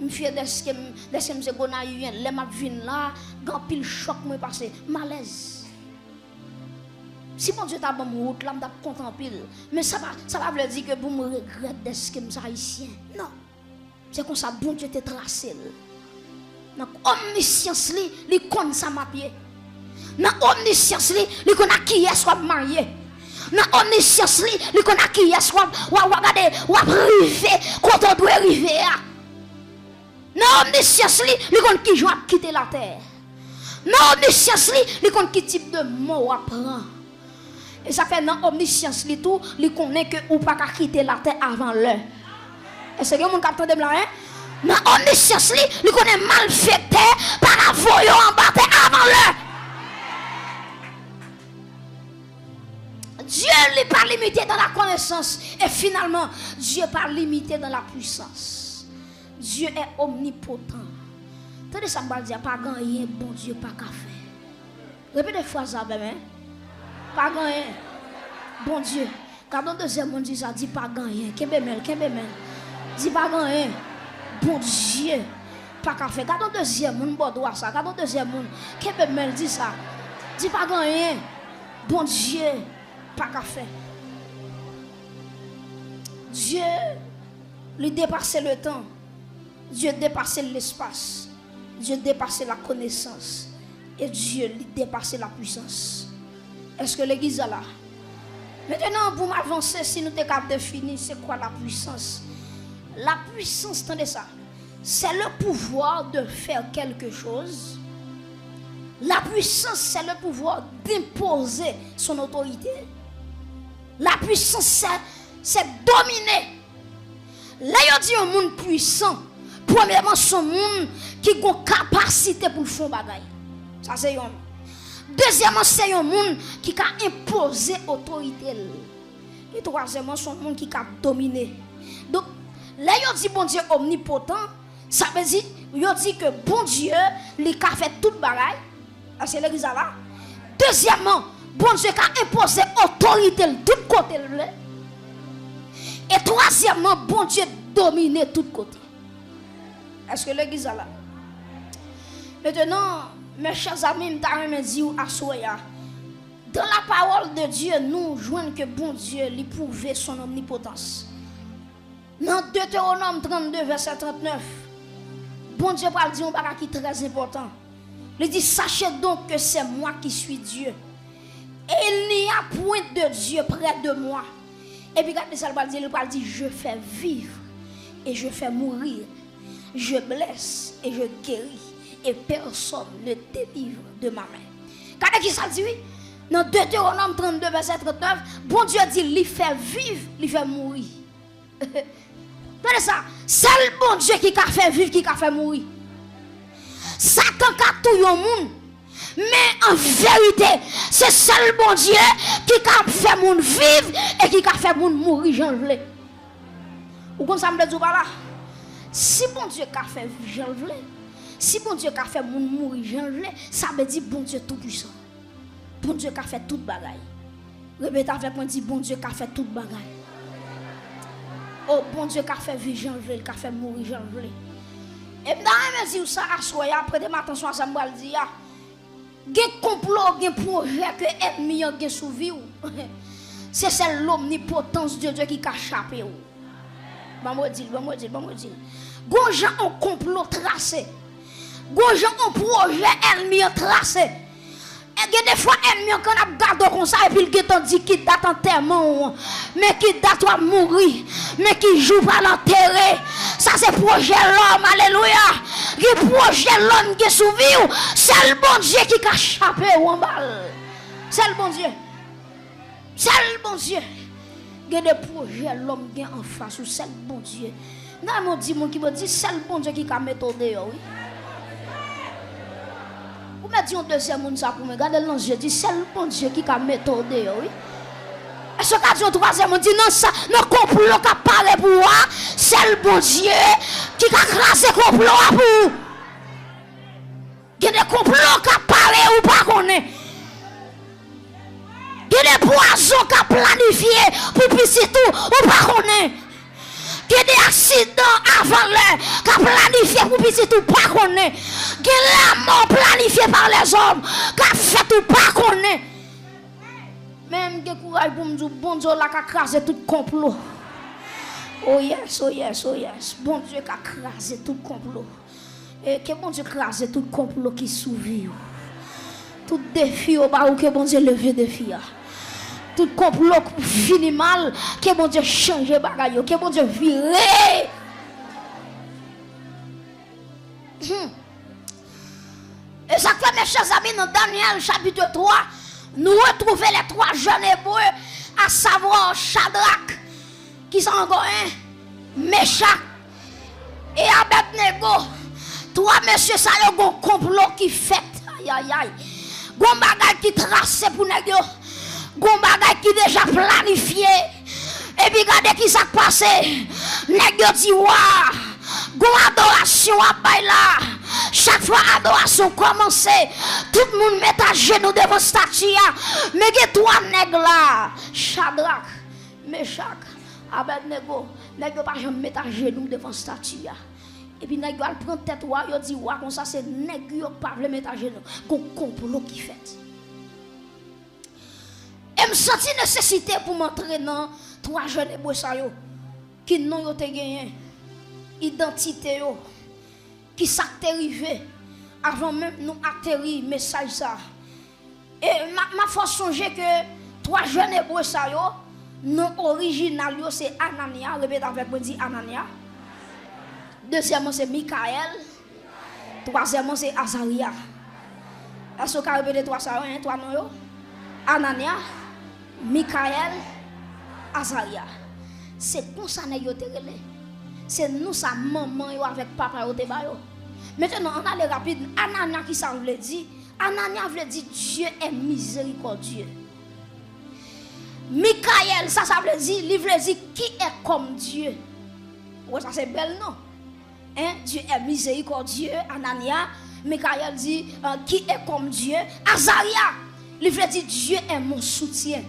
Je suis fier de ce que je suis bon arrivé. Les ma vin là, quand pile choc moi passé, malaise. Si mon Dieu t'a bon route là, je suis content pile. Mais ça va veut dire que pour me regretter de ce que je suis haïtien. Non. C'est comme ça, bon Dieu te tracé. Dans omniscience, il connaît ça ma pied. Dans omniscience, il connaît qui est soit marié. Dans omniscience, il connaît qui est soit regarder, ou arriver quand on doit arriver. Dans omniscience, il connaît qui doit quitter la terre. Dans omniscience, il connaît qui type de mot à prendre. Et ça fait dans omniscience, il connaît que ou pas quitter la terre avant l'heure. Est-ce que vous captez de là? Dans omniscience, il connaît mal fait par la voyant en bas avant l'heure. Dieu n'est pas limité dans la connaissance. Et finalement, Dieu n'est pas limité dans la puissance. Dieu est omnipotent. Tenez ça, me dire, pas gagner, bon Dieu, pas qu'à faire. Répétez fois ça, bébé. Pas gagner, bon Dieu. Quand on deuxième monde dit ça, dit pas gagner. Kébémel. Dis pas gagner. Bon Dieu. Pas qu'à faire. Quand on deuxième monde, bon droit ça. Quand on deuxième monde, Kébémel dit ça. Dis pas gagner. Bon Dieu. Pas qu'à faire. Dieu, il dépassait le temps. Dieu dépassait l'espace. Dieu dépassait la connaissance. Et Dieu, il dépassait la puissance. Est-ce que l'église est là? Maintenant, pour m'avancer, si nous sommes capables de définir, c'est quoi la puissance? La puissance, attendez ça, c'est le pouvoir de faire quelque chose. La puissance, c'est le pouvoir d'imposer son autorité. La puissance, c'est dominer. Là, il y a un monde puissant. Premièrement, son monde qui a une capacité pour faire des bagailles. Ça, c'est un. Deuxièmement, c'est un monde qui a imposé l'autorité. Et troisièmement, son monde qui a dominé. Donc, là, il dit bon Dieu omnipotent, ça veut dire, il dit que bon Dieu, il a fait toute bagaille. C'est l'église là. Deuxièmement, bon Dieu a imposé l'autorité de tout côté. Et troisièmement, bon Dieu domine tout côté. Est-ce que l'église là? Maintenant, mes chers amis, je me dis à Soya, dans la parole de Dieu, nous jouons que bon Dieu lui prouve son omnipotence. Dans Deutéronome 32, verset 39, bon Dieu va dire un bagage qui est très important. Il dit, sachez donc que c'est moi qui suis Dieu. Et il n'y a point de Dieu près de moi. Et puis, regardez ça, il va dire, je fais vivre et je fais mourir. Je blesse et je guéris. Et personne ne délivre de ma main. Quand qui ça dit? Dans Deutéronome 32, verset 39, bon Dieu dit, il fait vivre, il fait mourir. Regardez ça, c'est le bon Dieu qui a fait vivre, qui a fait mourir. Satan a tout le monde. Mais en vérité, c'est seul bon Dieu qui a fait monde vivre et qui a fait monde mourir, j'en veux. Ou comme ça me dit par là. Si bon Dieu a fait vivre, j'en veux. Si bon Dieu a fait monde mourir, j'en veux, ça veut dire bon Dieu tout puissant. Bon Dieu a fait toute bagaille. Répétez avec moi, dit bon Dieu a fait toute bagaille. Oh bon Dieu a fait vivre, j'en veux, qui a fait mourir, j'en veux. Et dans les mesures ça à soi, après de attention à ça, me dire, il y a un complot, il y a un projet que l'ennemi a sous vie. C'est l'omnipotence de Dieu qui a échappé. Bon dire. Gonjan un complot tracé. Gonjan un projet ennemi tracé. Et des fois ennemi quand on garde comme ça et puis il te dit qui date enterrement mais qui date toi mourir mais qui joue pas l'enterrer. Ça c'est projet l'homme, alléluia. Qui projet l'homme qui sous vie, c'est le bon Dieu qui a échappé ou en balle. C'est le bon Dieu. C'est le bon Dieu. Il y a des projets l'homme qui en face ou c'est le bon Dieu. Non, mon dit mon qui me dit c'est le bon Dieu qui a méthode oui. Vous me dites un deuxième monde ça pour me garder l'ange, je dis c'est le bon Dieu qui a méthode oui. Est-ce qu'a dit au troisième, on dit non, ça, non, complot qui parle pour moi, c'est le bon Dieu qui a crasé le complot pour vous. Il y a des complots qui parlent ou pas qu'on est. Il y a des poisons qui planifié pour pisser tout ou pas qu'on est. Il y a des accidents avant l'heure qui planifié pour pisser tout pas qu'on est. Il y a la mort planifiée par les hommes qui fait tout pas qu'on est. Même que courage pour me dire bon Dieu là qui a crasé tout complot. Oh yes, oh yes, oh yes. Bon Dieu qui a crasé tout complot. Et que bon Dieu crase tout complot qui souvi. Tout défi au bas ou que bon Dieu levé défi. Tout complot fini mal, que bon Dieu change bagaille, que bon Dieu vire. Et ça fait mes chers amis dans Daniel chapitre 3, nous retrouvons les trois jeunes hébreux, à savoir Shadrach, qui sont encore un, Meshach et Abednego. Trois messieurs, ça y a un complot qui fait. Aïe aïe aïe. Gon bagay qui tracé pour nèg yo. Gon bagay qui déjà planifié. Et puis regardez qui ça passé. Nèg yo dit wa. Gon adoration à bay là. Chaque fois adoration commence, tout le monde met à genoux devant statue. Mais que trois nèg là, Shadrach, Meshach, Abednego, nèg yo pas jamais mettre à genoux devant statue. Et puis nèg yo prend tête wa, yo dit wa comme ça c'est nèg yo pas veut mettre à genoux, gon complot qui fait. Et me senti nécessité pour m'entrer dans trois jeunes hébreux ça yo qui non yo te gagné identité yo qui s'atterrivé avant même nous atterrir message ça. Et ma force songer que trois jeunes hébreux ça yo non original yo c'est Anania, répète avec moi dit Anania. Deuxièmement c'est Michael. Troisièmement c'est Azaria. Est-ce que vous répétez trois ça hein, trois non yo? Anania, Michael, Azaria. C'est pour ça que nous sommes. C'est nous, sa maman, avec papa, yo te ba yo. Maintenant, on a les rapides. Anania qui ça veut dire? Anania veut dire Dieu est miséricordieux. Michael, ça veut dire, il veut dire qui est comme Dieu. Ouais, ça c'est bel nom. Hein? Dieu est miséricordieux. Anania, Michael dit qui est comme Dieu. Azaria, il veut dire Dieu est mon soutien.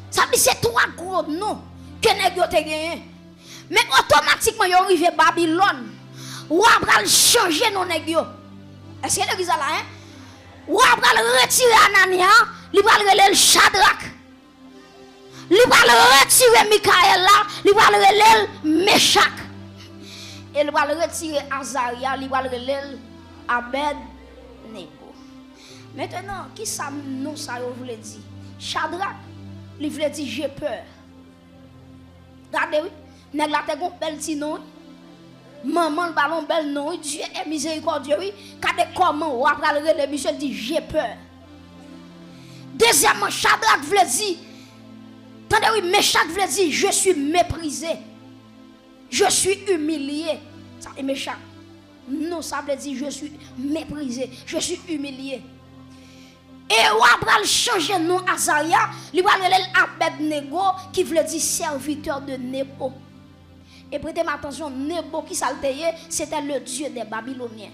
Ça veut dire c'est trois gros noms que nous avons gagné. Mais automatiquement, ils arrivent à Babylone. Ou après changer nos négos. Est-ce que vous là, hein? Ou après retirer Anania, il va le Shadrach. Il va retirer Michael là, il va le Meshach. Et il va retirer Azaria, il va le Abednego. Maintenant, qui ça nous ça voulait dire? Shadrach, il voulait dire j'ai peur. Regardez, oui. Nèg la te gon bel ti non. Maman le ballon bel non, Dieu est miséricordieux oui. Kade comment ou après le relé monsieur dit j'ai peur. Deuxièmement Shadrach veut dire attendez oui Meshach veut dire je suis méprisé. Je suis humilié. Ça est Meshach. Non, ça veut dire je suis méprisé, je suis humilié. Et ou après changer nom Azaria, il va le Abednego qui veut dire serviteur de Nebo. Et prêtez attention, Nebo qui s'alteye, c'était le dieu des Babyloniens.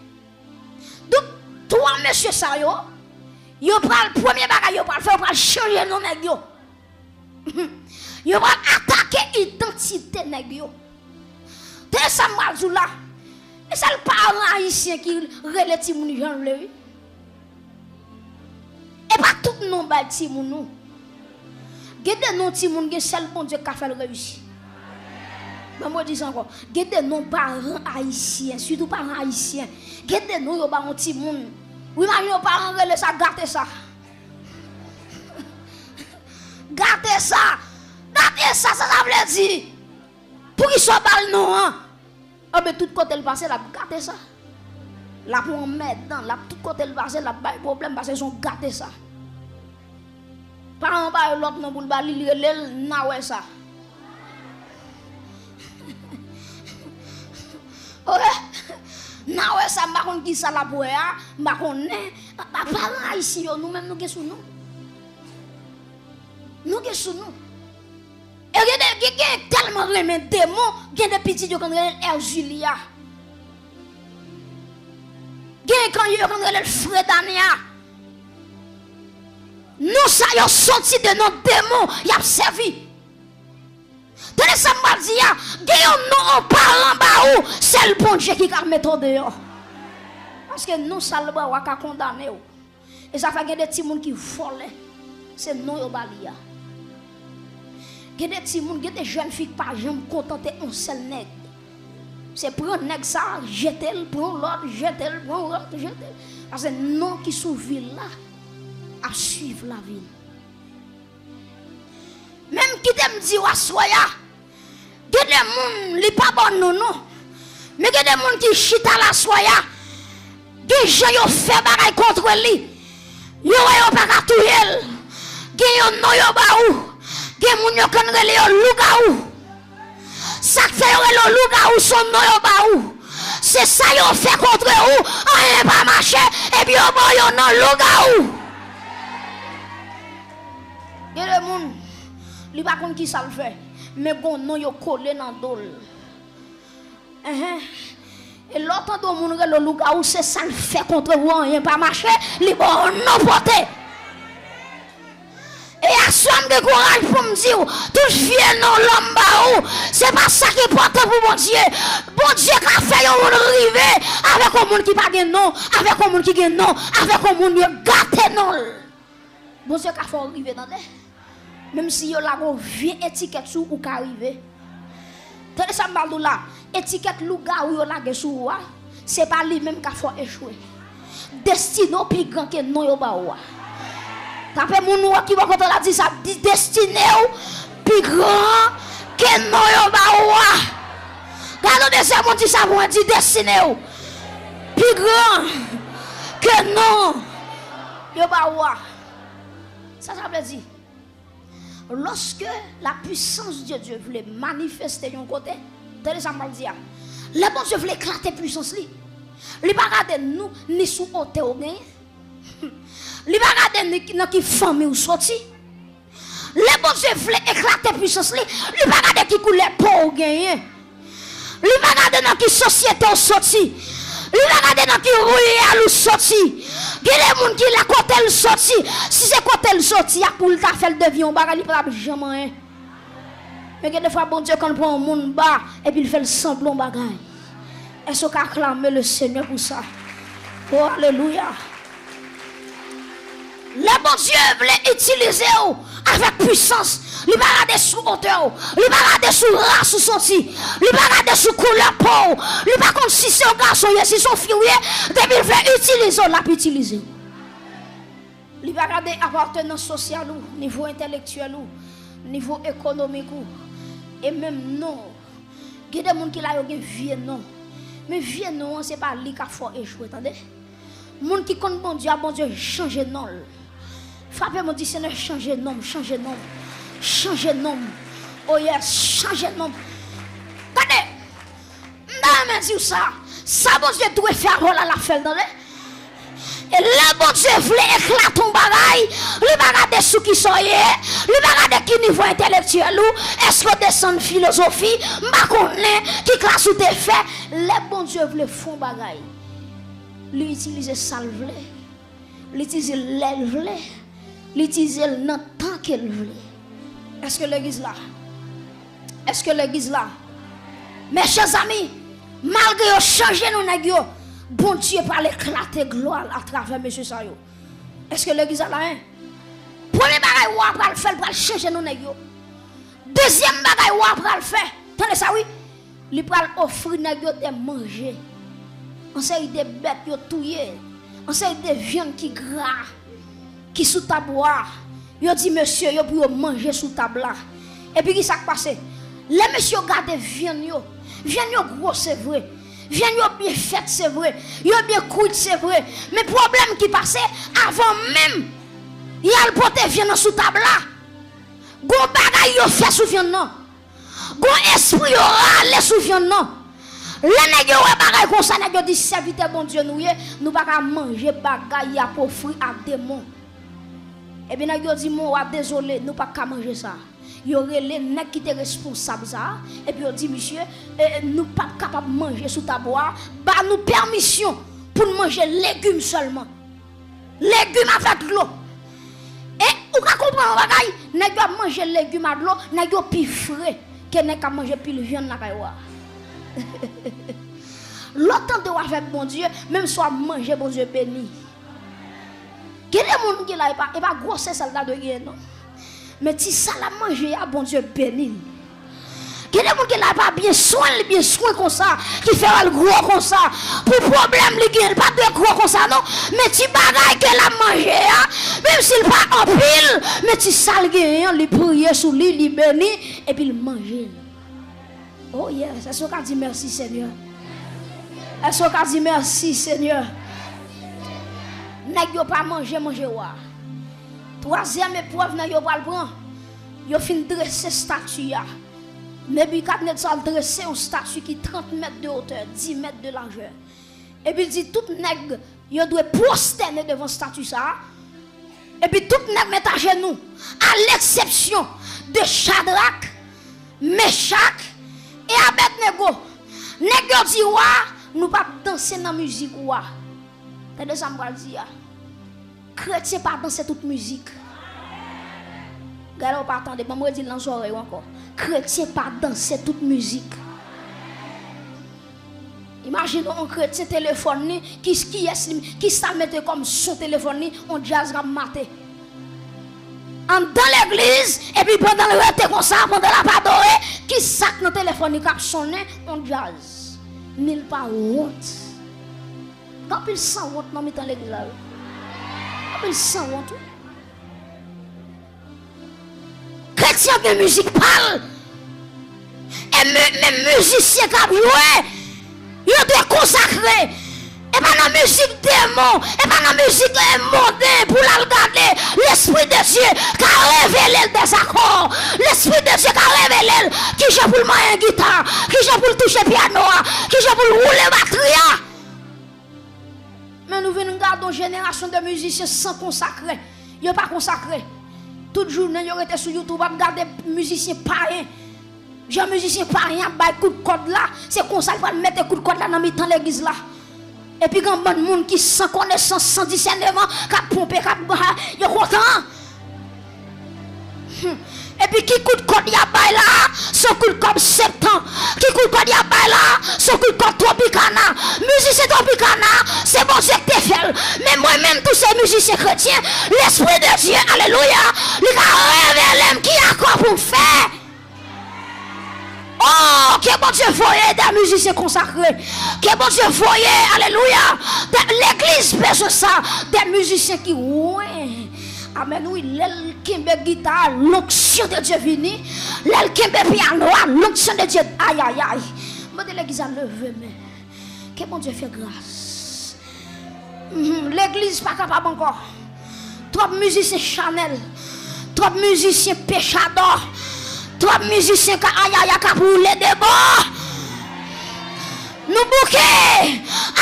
Donc, trois messieurs ça yo prend le premier bagage, yo pral faire pour changer nom nèg yo. Yo pral attaquer identité nèg yo. T'es ça m'azou là. Et c'est le parent haïtien qui relève ti moun Jean le. Et pas tout nom ba ti moun nou. Gade non ti moun gen seul bon Dieu qui a fait réussir. Mais moi dis encore, gade non parents haïtiens, surtout parents haïtiens. Gade non yo ba on ti moun. Oui imagine yo parents relève ça gâter ça. Gâter ça. Gâter ça ça veut dire pour qu'il soit bal non hein. Ah ben tout côté le passé la gâter ça. La pour mettre dans la tout côté le passé la pas problème parce qu'ils sont gâter ça. Par exemple l'autre non pour le bali le na ouais ça. Ouais. Na ouais ça m'a kon qui ça la pour ya, m'a connait parents ici nous même nous que sous nous. Nous qui sous nous. Et il y a tellement de démons, il y a des petits qui ont l'air Julia. Il y a quand il y a le Fredania. Nous, ça y a sorti de nos démons, il a servi. Tenez ça, m'a dit, il y a nous, on parle en bas, c'est le bon Dieu qui a mis dehors. Parce que nous, ça le bas, on a condamné. Et ça fait qu'il y a des petits gens qui volent. C'est nous, on balia. Il y a des petits gens, il y a des jeunes filles qui ne sont pas contentes un seul nègre. C'est prendre nègre ça, jeter le, prendre l'autre, jeter le, prendre l'autre, jeter le. Parce que nous qui sont ville là, à suivre la ville. Même qui t'aime dire à soya, il y a des gens qui ne sont pas bons, non. Mais il y a des gens qui chita la soya, des gens qui ont fait bagaille contre lui. Ils n'ont pas tout elle. Ils n'ont pas où. Ils n'ont pas loup. Ça fait le loup son nom pas où. C'est ça qu'ils ont fait contre vous. On n'a pas marché. Et puis ils ont non loup. Il y a des gens qui ne savent pas qui ça le fait. Mais bon, non, ils ont collé dans le dos. Et l'autre de monde le loup c'est ça le fait contre vous, il pas marché, les bon non porté. Et à somme de courage pour me dire, tout viens non l'homme c'est pas ça qui porte pour mon Dieu. Bon Dieu qui a fait un monde arriver avec un monde qui pas de non, avec un monde qui gagne non, avec un monde qui gâté non. Bon Dieu qui a fait arriver dans les. Même si yo la une vieille étiquette sous ou qu'arriver. Tenez ça m'balou là, étiquette louga ou yo la sous c'est pas lui même qui a fait échouer. Destiné plus grand que non yo ba wa. Tapé mon qui va quand la dit ça, dit destiné plus grand que non yo ba wa. Regardez ça mon dit ça moi dit destiné plus grand que non yo ba wa. Ça veut dire lorsque la puissance de Dieu voulait manifester de un côté, tenez ça m'a dit, le bon Dieu voulait éclater puissance li. Il pas regarder nous ni sous hauteur ou gain. Il pas regarder ni qui famille ou sorti. Le bon Dieu voulait éclater puissance li. Il pas regarder qui coulait pour gagner. Il pas regarder dans qui société ou sorti. Il va regarder dans qui royal ou sorti. Il y a des gens qui la côté le sorti. Si c'est côté le sorti, il y a pour le faire le devient bagage, il pas jamais. Mais des fois bon Dieu quand prend un monde bas et puis il fait le semblant bagage. Est-ce qu'on acclame le Seigneur pour ça? Oh alléluia. Le bon Dieu voulait utiliser avec puissance. Il va regarder sous hauteur, il va regarder sous race ou sorti, il va regarder sous couleur peau, il va comme si c'est un garçon, si c'est un fille, depuis il veut utiliser, il va utiliser. Il va regarder appartenance sociale, niveau intellectuel, niveau économique, et même non. Il y a des gens qui ont des vieux non. Mais vieux non, ce n'est pas lui qui a fait échouer, attendez. Les gens qui comptent bon Dieu, change de nom. Frappez-moi, dit Seigneur, change de nom, change de nom. Change de nom. Oh yes, change de nom. Attendez. Non, mais ça. Ça, bon Dieu doit faire rôle à la fête, attendez. Et là, bon Dieu voulait éclater ton bagaille. Il va regarder ce qui sont hier. Il va regarder qui niveau intellectuel ou. Est-ce que descend philosophie. Ma connaît qui classe ou te fait. Le bon Dieu voulait fond bagaille. Lui utiliser salve. L'utiliser l'élève. L'utiliser dans le temps qu'elle voulait. Est-ce que l'église là? Est-ce que l'église là? Mes chers amis, malgré le changer nous bon Dieu va l'éclater gloire à travers monsieur Sayo. Est-ce que l'église là? Premier bagay ou après le faire, pour changer nous nèg. Deuxième bagay ou après le faire. Tenez ça oui. Il va offrir nèg de manger. On série de bêtes yo touyer. On série de viande qui gras, qui sous table. Yo dit monsieur yo pour manger sous table là. Et puis qui ça passe? Les monsieur garde viande yo. Viande yo gros c'est vrai. Viande yo bien faite c'est vrai. Yo bien cuite c'est vrai. Mais problème qui passe avant même il y a le porter viande sous table là. Gon bagay yo fait sous viande non. Gon esprit yo râle sous viande non. Les nèg yo bagay comme ça nèg yo dit serviteur bon Dieu nous pas manger bagay à pour offrir à démon. Et bien, ils dit, moi, désolé, nous pas qu'à manger ça. Il y aurait les nègres qui étaient responsables ça. Et puis, ils dit, monsieur, nous pas capables de manger sous ta bois. Bah, nous permission pour manger légumes seulement. Légumes avec de l'eau. Et, vous comprenez, bagaille, nègres pas manger légumes avec de l'eau, nègres plus frais que nègres manger plus de viande dans la l'autant de avec bon Dieu, même soit manger bon Dieu béni. Quel est le monde qui là, et pas grosse soldat de guerre, non? Mais si ça la manger, à bon Dieu béni. Quel est le monde qui là, pas bien soin comme ça, qui fait le gros comme ça, pour problème, les guerres, pas de gros comme ça, non? Mais si bagaille qu'elle a mangé, même s'il pas en pile, mais si ça le gagne, il prie sous lui, il béni, et puis il mange. Oh yes, c'est ce qu'a dit merci Seigneur. Est-ce qu'on a dit merci Seigneur? N'a pas manger wa. Troisième épreuve n'a pas le prendre. Yo fin dresser statue ya. Mais puis quand net ça dresser une statue qui 30 mètres de hauteur, 10 mètres de largeur. Et puis il dit tout nèg yo doit prosterner devant statue ça. Et puis tout nèg met à genoux à l'exception de Shadrach, Meshach et Abednego. Nèg yo dit wa nous pas danser dans la musique ouah. T'as deux ça me dire. Chrétien pas danser toute musique. Gars pas attendre, moi dire dans soirée encore. Chrétien pas danser toute musique. Imaginez un chrétien téléphone qui ça mette comme son téléphone on jazz rap maté. En dans l'église et puis pendant le rete comme ça pendant la padoré qui sac dans téléphone qui sonné on jazz. Mille pas honte. Quand il sent honte dans l'église là. Quand il sent honte. Chrétien de musique parle. Et mes musiciens qui jouent, ils doivent consacrer. Et pas la musique démon, et pas la musique mondaine pour la regarder. L'Esprit de Dieu qui a révélé des accords. L'Esprit de Dieu qui a révélé qui j'ai pour le main guitare, qui j'ai pour le toucher piano, qui j'ai pour le rouler batterie. Mais nous venons garder une génération de musiciens sans consacrer. Ils ne sont pas consacrés. Toute journée, ils étaient sur YouTube à regarder musiciens païens. J'ai musicien païen, bah coup de code là. C'est comme ça qu'il va mettre coup de code là dans l'église là. Et puis quand bon monde qui sans connaissance, sans discernement, qui pompe, qui il est content. Et puis qui coûte code ya bay là, son coup de code 7 ans. Qui coûte code ya bay là, son coup de code Tropicana. Musicien Tropicana, c'est bon Dieu que t'es fait. Mais moi-même, tous ces musiciens chrétiens, l'Esprit de Dieu, alléluia, il a révélé qui a quoi pour faire. Oh, que bon Dieu voyait des musiciens consacrés. Que bon Dieu voyait, alléluia. L'église besoin ça. Des musiciens qui, ouais. Amen, oui, l'el kimbe guitare, l'onction de Dieu vini. L'el kimbe piano, l'onction de Dieu. Aïe, aïe, aïe. Moi, de l'église a levé, mais. Que bon Dieu fait grâce. L'église pas capable encore. Trop musiciens Chanel. Trop musiciens péchadors. Trois musiciens qui ont roulé des bords. Nous bouquons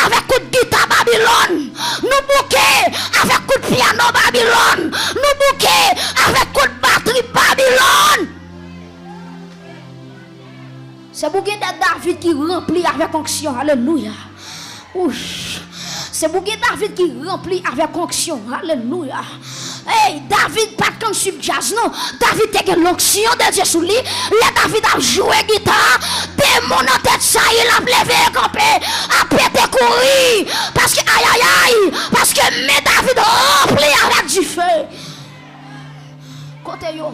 avec coup de guitare Babylone. Nous bouquons avec coup de piano Babylone. Nous bouquons avec coup de batterie Babylone. C'est bouquet de David qui remplit avec onction. Alléluia. C'est bouquet de David qui remplit avec onction. Alléluia. Hey, David pas comme sur jazz non. David a l'onction de Dieu sous lui. Là David a joué guitare. Démon en tête ça, il a levé campé, a pété courir. Parce que aïe aïe aïe, parce que mais David rempli avec du feu. Côté yo.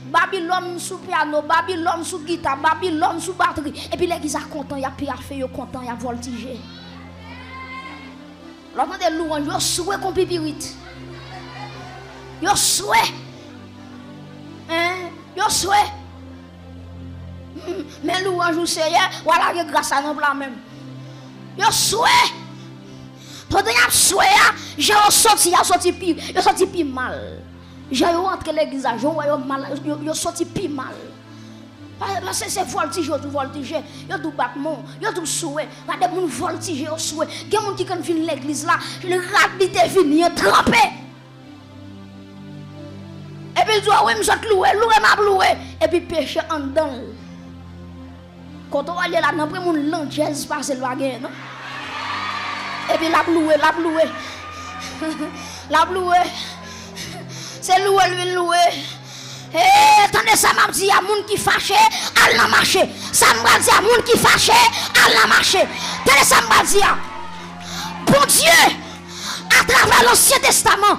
Babylone sous piano, Babylone sous guitare, Babylone sous batterie. Et puis l'église a content, il y a pire fait, il content, il y a voltigé. L'autre des louanges, yo souhait qu'on pipirite. Yo souhait. Yo souhait. Mais louange ou Seigneur, voilà que grâce à nous là même. Yo souhait. Pendant y a souhait, j'ai sorti pi mal. J'ai rentré l'église, j'ai mal, yo sorti pi mal. Parce que c'est voltige, tout voltige. Yo tout battement, yo tout souhait. Regardez moun voltige au souhait. Il y a moun qui quand vient l'église là, le rapide vini trempé. Et puis il dit oui, me sort louer m'a loué et puis péché en dedans. Quand on va aller là, n'après mon langez passer le wagen, non? Et puis la loué. La loué. C'est loué, lui loué. Eh, attendez, ça m'a dit à moun qui fâché, à la marché. Ça m'a dit à moun qui fâché, à la marché. Attendez, ça m'a dit bon Dieu, à travers l'Ancien Testament,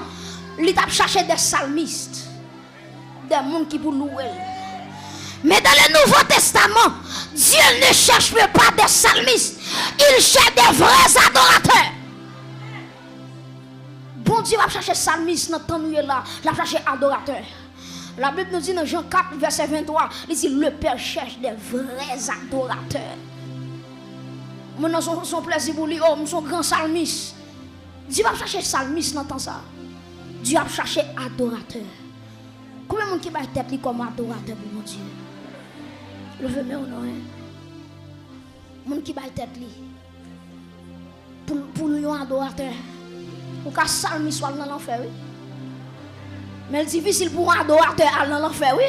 il a cherché des psalmistes, des moun qui pour louer. Mais dans le Nouveau Testament, Dieu ne cherche pas des psalmistes, il cherche des vrais adorateurs. Bon Dieu va chercher psalmistes dans temps là, il va chercher adorateurs. La Bible nous dit dans Jean 4, verset 23, il dit le Père cherche des vrais adorateurs. Maintenant, son plaisir pour lui, oh, son grand psalmiste. Dieu va chercher psalmiste dans temps ça. Dieu va chercher adorateur. Combien de monde qui va être comme adorateur pour mon Dieu? Le veut mais ou non, hein? Monde qui va être pour un adorateur. Pour qu'un psalmiste soit dans l'enfer, oui. Mais c'est difficile pour un adorateur aller dans l'enfer, oui.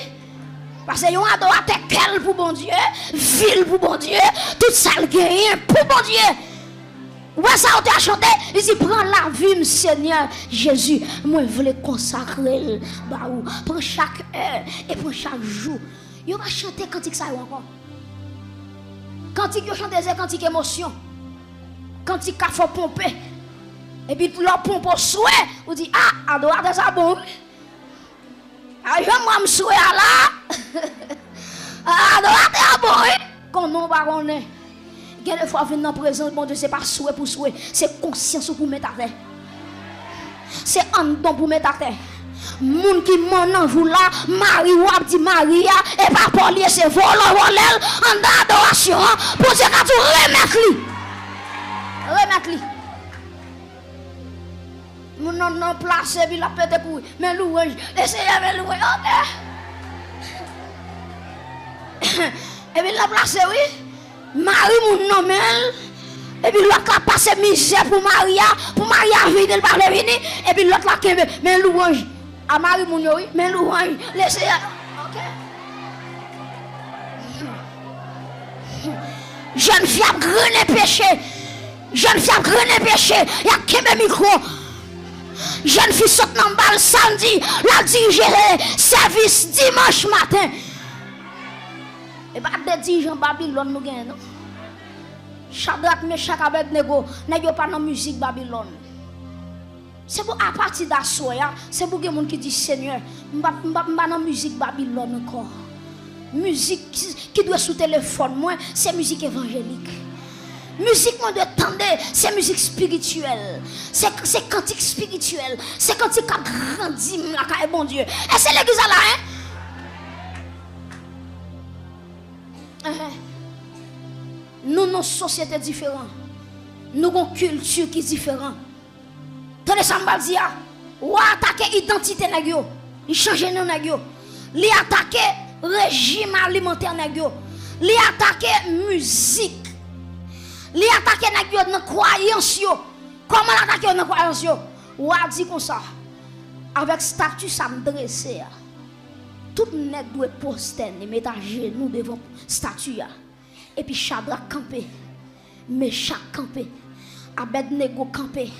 Parce que un adorateur quel pour bon Dieu, vil pour bon Dieu, tout ça le gagne pour bon Dieu. Ouais, ça on t'a chanté, il dit prends la vie, Seigneur Jésus. Moi je veux consacrer pour chaque heure et pour chaque jour. Il va chanter cantique ça encore. Cantique, il chante des cantiques émotion. Cantique qu'il faut pomper. Et puis leur pompe au souhait, on dit ah, adorateur ça bon. Ah, je me souhaite là. Adorateur bon. Qu'on non pas connaît. Quelques fois venir dans présence, bon Dieu, c'est pas souhait pour souhait, c'est conscience pour mettre à terre. C'est en don pour mettre à terre. Moun qui m'en vous là, Marie ou dit Maria, et pas Paulier, c'est voler en adoration, pour dire qu'à tout remettre lui. Remettre lui. Moun non place, puis la pète pour mais louange, essayez de louer, ok. Et puis la place, oui. Marie moun nommel et puis l'autre là passe misère pour Maria vide elle parle venir et puis l'autre là kembe mais louange à Marie moun oui mais louange laissez OK jeune fille a grand péché il y a kembe micro jeune fille saute dans balle samedi la diriger service dimanche matin. Et pas de dirigeants Babylone nous gagnons, non? Shadrach, Meshach, Abednego, n'est pas dans musique Babylone. C'est pour à partir d'assoya, c'est pour que les gens qui disent Seigneur, pas dans musique Babylone encore. Musique qui doit sous téléphone, moi, c'est musique évangélique. Musique moi doit tendre, c'est musique spirituelle. C'est cantique spirituel. C'est cantique qui a grandi, la bon Dieu. Et c'est l'église là, hein? Nous, nos sociétés différentes, nous avons une culture qui est différente. Tenez ça, je dire, ou attaquer l'identité, il change nos nègres, il attaquer le régime alimentaire, il attaquer la musique, il attaquer nos croyances. Comment attaquer nos croyances? Ou a dit comme ça, avec statut, ça me dresse. Tout le monde doit poster, mettre à genoux devant statue. Et puis Shadrach campé, Meshach campé, Abednego campé.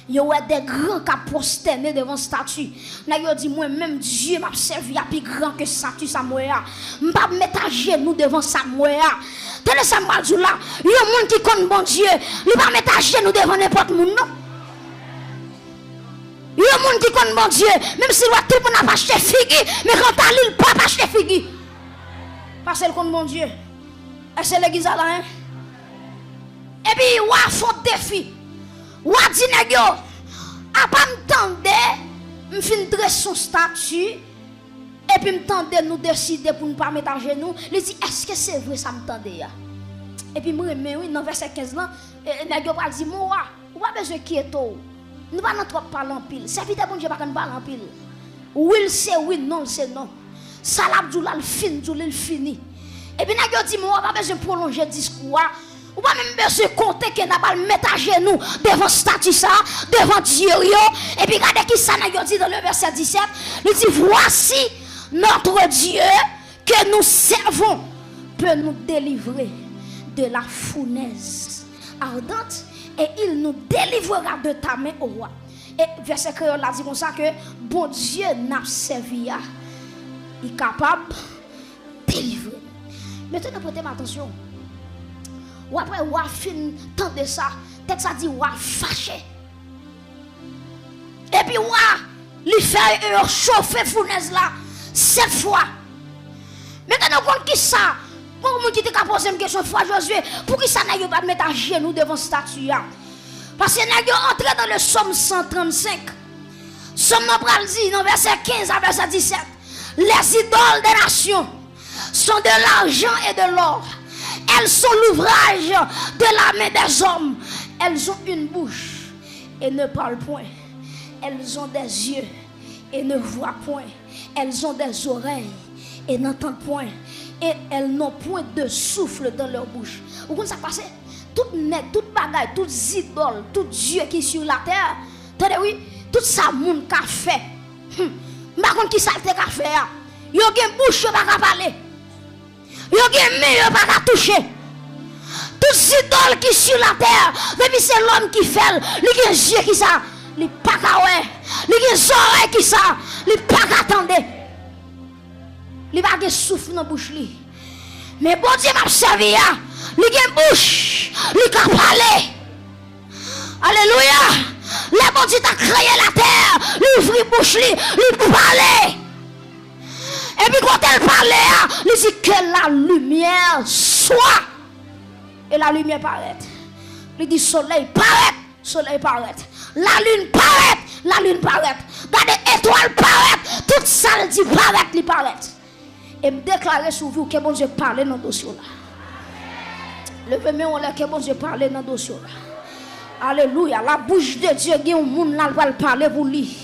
Il y a des grands qui posterné devant statue. N'a dit moi même Dieu m'a servi à plus grand que statue Samoya. M'pas mettre à genoux devant Samoya. Tenez ça m'a dit là, il y a monde qui connaît bon Dieu, il va mettre à genoux devant n'importe monde non. Il y a des gens qui connaissent mon Dieu, même si tout le monde n'a pas acheté figue, mais quand tu as lu, il n'a pas acheté figue. Parce qu'il connaît mon Dieu. Et c'est l'église là, hein? Et puis, il y a un défi. Il y a dit, nègre, à pas m'tendre, je finis de son statut, et puis m'tendre nous décider pour ne pas mettre à genoux. Il dit, est-ce que c'est vrai ça m'tende? Et puis, moi, oui, dans verset 15, nègre va dire, moi, ou pas besoin qui est tout. Nous pas trop parler en pile. C'est vite bon Dieu pas qu'on parle en pile. Oui c'est oui, non c'est non. Salab djou la fin djou le fini. Et puis, n'a dit, moi, pas besoin de prolonger le discours. Ou pas même besoin de compter que n'a pas mettre à genoux devant statut ça, devant Dieu. Et puis, regardez qui ça n'a dit dans le verset 17. Il dit, voici notre Dieu que nous servons peut nous délivrer de la fournaise ardente et il nous délivrera de ta main au roi. Et verset créole a dit comme ça que bon Dieu n'a servi à, il est capable de délivrer. Maintenant, prêtez attention. Ou après, ou a fin tendre ça, texte ça dit ou a fâché. Et puis ou a lui fait chauffer fournaise là 7 fois. Maintenant, compte qui ça? Pour moi qui t'a posé une question fois Josué, pour qui ça n'a pas mettre à genoux devant statue? Parce que n'a entré dans le psaume 135. Somme n'a dit dans verset 15 à verset 17. Les idoles des nations sont de l'argent et de l'or. Elles sont l'ouvrage de la main des hommes. Elles ont une bouche et ne parlent point. Elles ont des yeux et ne voient point. Elles ont des oreilles et n'entendent point. Et elles n'ont point de souffle dans leur bouche. Vous comprenez ça passer? Tout net, tout bagaille, toutes idoles, tout Dieu qui est sur la terre. Attendez, oui, tout ça, moun ka fait. Par contre, qui ça te ka fait? Yo gen bouche, yo pas ka parler. Yo gen main, yo pas ka toucher. Toutes idoles qui sont sur la terre, depuis c'est l'homme qui fait, lui gen yeux qui ça, lui pas ka ouais. Lui gen oreilles qui ça, lui pas ka attendre. Lui pas gen souffle dans bouche li. Mais bon Dieu m'a servi à, lui gen bouche, lui ka parler. Alléluia. Le bon Dieu t'a créé la terre, lui ouvre bouche lui parler. Et puis quand elle parlait, il dit que la lumière soit. Et la lumière paraît. Il dit soleil paraît, soleil paraît. La lune paraît, la lune paraît. Regardez étoile paraît, tout ça il dit paraît, il paraît. Et me déclarer sur vous que bon Dieu parle dans le dossier là. Levez-moi on là que bon Dieu parle dans le dossier là. Alléluia, la bouche de Dieu, il y a un monde là va parler pour lui.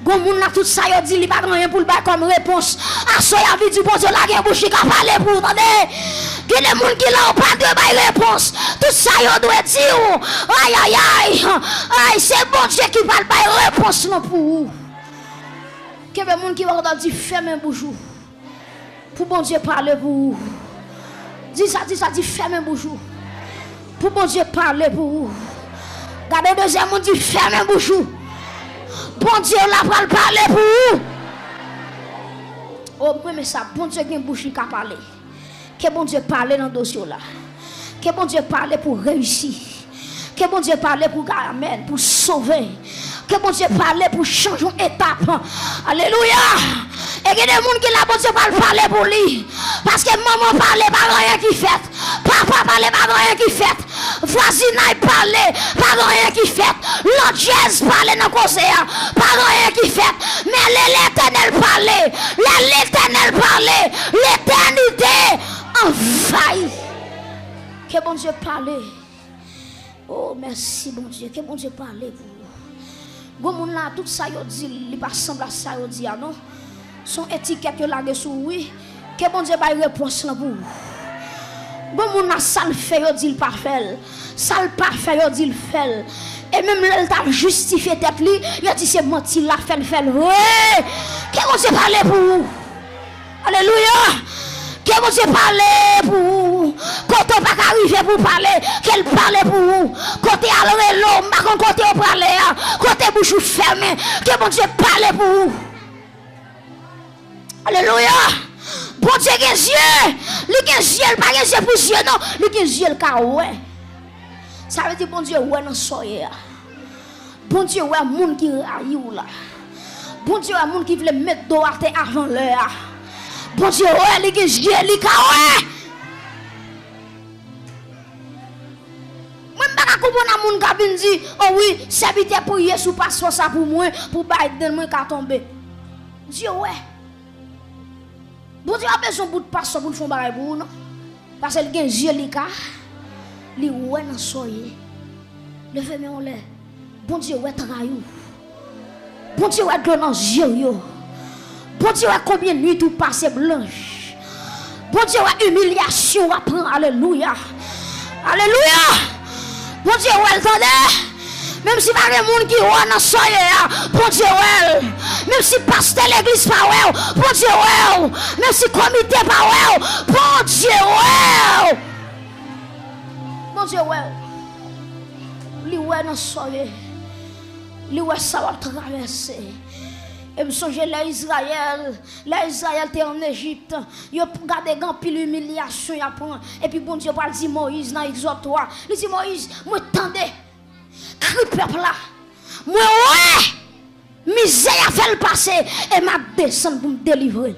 Gon moun là tout ça yo dit il pas rien pour le bail comme réponse. A so ya vie du bon Dieu là gen bouche qui parler pour attendez. Gen les moun qui là pas de bail réponse. Tout ça yo doit dire aïe aïe aïe. Aïe c'est bon Dieu qui parle bail réponse non pour vous. Que les moun qui va dire ferme bouche. Pour bon Dieu parler pour vous. Dis ça ferme bouche. Pour bon Dieu parler pour vous. Gardez deuxième monde dit ferme bouche. Bon Dieu la va parler pour vous. Oh mais ça bon Dieu qui bouche qui parler. Que bon Dieu parler dans dossier là. Que bon Dieu parler pour réussir. Que bon Dieu parler pour amen, pour sauver. Que bon Dieu parler pour changer étape. Alléluia. Et que des gens qui la bon Dieu parler pour lui. Parce que maman parle pas rien qui fait. Papa parle pas rien qui fait. Voisinage parle pas rien qui fait. L'autre jazz parle dans le conseil pas rien qui fait. Mais l'éternel parle. L'éternel parle. L'éternité envahit. Que bon Dieu parle. Oh merci bon Dieu. Que bon Dieu parle pour vous. Bon moun là tout ça yo dit, il pas semble à ça yo dit non. Son étiquette yo lage sou oui. Que bon Dieu bail réponse là pour vous. Bon moun là ça le fait yo dit il pas fait. Ça le pas fait yo dit il fait. Et même là il t'a justifié tête li, yo dit c'est menti la fait le fait. Ouais! Que bon Dieu parler pour vous. Alléluia! Que bon Dieu parler pour vous. Quand on pas arriver pour parler, qu'elle parle pour vous. Côté alors l'homme, pas côté on parler, côté bouche fermée, que bon Dieu parle pour vous. Alléluia. Bon Dieu qui est yeux, lui qui est yeux, pas que yeux pour yeux non, lui qui est yeux car ouais. Ça veut dire bon Dieu ouais dans soye. Bon Dieu ouais monde qui raillou là. Bon Dieu ouais monde qui veut mettre dos à terre avant l'heure. Bon Dieu ouais lui qui est yeux, lui car ouais. Comprendre moun ka bin di oh oui serviteur pour Yesu passe ça pour moi pour Biden moi ka tomber Dieu ouais bon Dieu a besoin bout de passe pour fond bagay pour non parce qu'il gen yeux li ka li ouais dans soye levez moi en l'air bon Dieu ouais trayou bon Dieu ouais dans yeux yo bon Dieu ouais combien nuit tout passé blanche Bon Dieu, humiliation apprend. Alléluia. Alléluia. Bon Dieu, attendez. Même si pas de monde qui est dans soye, bon Dieu, même si pasteur l'église pas ouais, bon Dieu, même si comité pas ouais, bon Dieu, bon Dieu, lui ouais dans soye, lui ouais ça va traverser. Et me songe l'Israël était en Égypte, il a gardé grand pile humiliation et puis bon Dieu va dire Moïse dans Exode 3, il dit Moïse, moi tendez cri peuple là. Moi ouais, misère a fait le passer et m'a descendre pour me délivrer.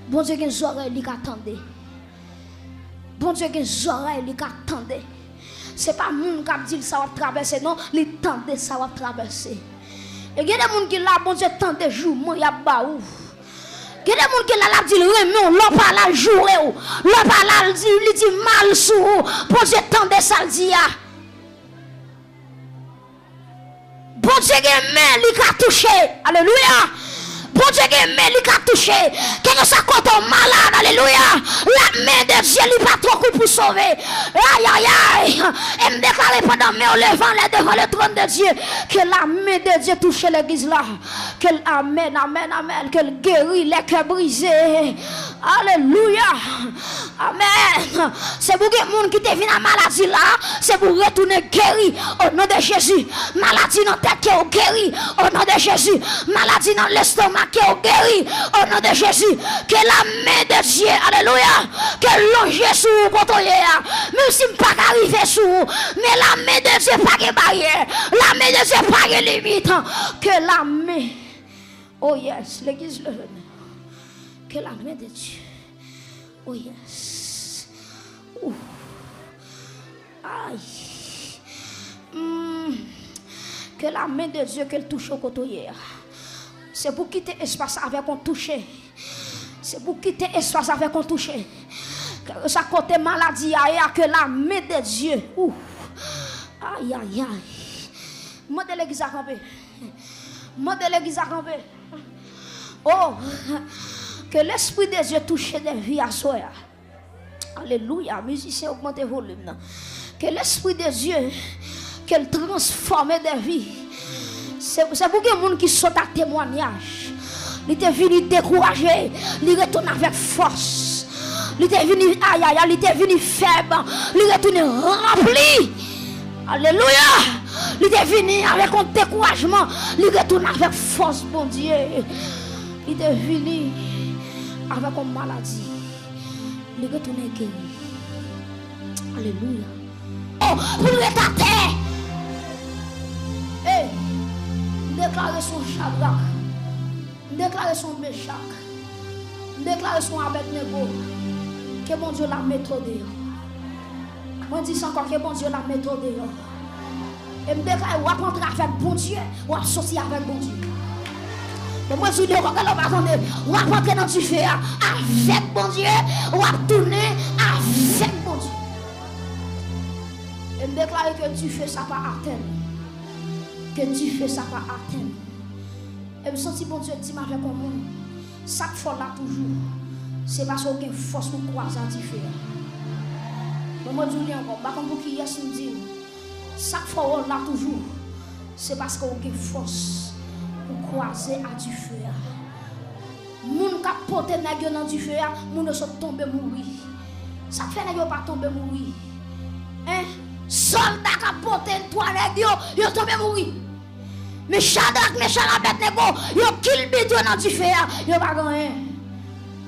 Bon Dieu qui oreilles li attendait. Bon Dieu qui oreilles li attendait. C'est pas moun qui dit ça va traverser non, li tendait ça va traverser. Et il y a des gens qui là bon Dieu tendait jour moi y a ba ou. Il y a des gens qui là dit remon, l'on pas là jouer ou. L'on pas là dit mal sous. Bon Dieu tendait ça dit ya. Bon Dieu qui met li ka touché. Alléluia. Bon Dieu qui met li ka touché. Quand ça compte malade. Alléluia. La main de Dieu li pas trop coup pour sauver. Aïe aïe aïe. Et me déclarer pendant mes levant là devant le trône de Dieu que la main de Dieu touche l'église là. Qu'elle amen amen amen. Qu'elle guérit les cœurs brisés. Alléluia. Amen. C'est pour que les gens qui te viennent à maladie là, c'est pour retourner guéri au nom de Jésus. Maladie dans ta tête qui est guéri au nom de Jésus. Maladie dans l'estomac qui est guéri au nom de Jésus. Que la main de Dieu, alléluia, que longe sur vous quand on est là. Même si je ne peux pas arriver sur vous, mais la main de Dieu pas de barrière. La main de Dieu pas de limite. Que la main, oh yes, l'église le veut. Que la main de Dieu, oh yes. Ouh. Aïe. Que la main de Dieu qu'elle touche au côté. C'est pour quitter espace avec on toucher. C'est pour quitter espace avec on toucher. Que ça côté maladie a que la main de Dieu. Ouh. Aïe aïe aïe. Moi de l'église à camper. Moi de l'église à camper. Oh. Que l'esprit de Dieu touche des vies à soi. Alléluia. Musicien augmentez le volume. Que l'esprit de Dieu qu'elle transforme des vies. C'est pour que les gens qui sont à témoignage, ils étaient venus décourager, ils retournent avec force. Ils étaient venus aïe aïe, ils étaient venus faibles, ils retournent remplis. Alléluia. Ils étaient venus avec un découragement, ils retournent avec force, bon Dieu. Ils étaient venus avec une maladie, ils retournent guéris. Alléluia. Oh, pour l'état. Hey, déclarer son Shadrach, déclarer son Meshach, déclarer son Abednego, que bon Dieu la méthode. Moi je dis encore que bon Dieu la méthode. Et me déclare, ou apprendre avec bon Dieu, ou associer avec bon Dieu. Mais moi je dis encore que l'on va attendre, ou apprendre dans du feu avec bon Dieu, ou tourner avec bon Dieu. Et me déclare que tu fais ça pas atteindre. Que tu fais ça pas atteindre. Et me senti bon Dieu dit avec un monde. Chaque fois là toujours. C'est parce qu'on a une force pour croiser à différent. Mais moi je dis encore, pas comme pour qui est me dit. Chaque fois là toujours. C'est parce qu'on a une force pour croiser à différent. Moun ka pote nèg dans du feu, moun sont tombé mourir. Ça fait nèg pas tomber mourir. Hein? Soldat qui a porté toi nèg yo tombé mourir. Mais Shadrach, mais Abednego, yo kill bidou dans du feu, yo pas gagné.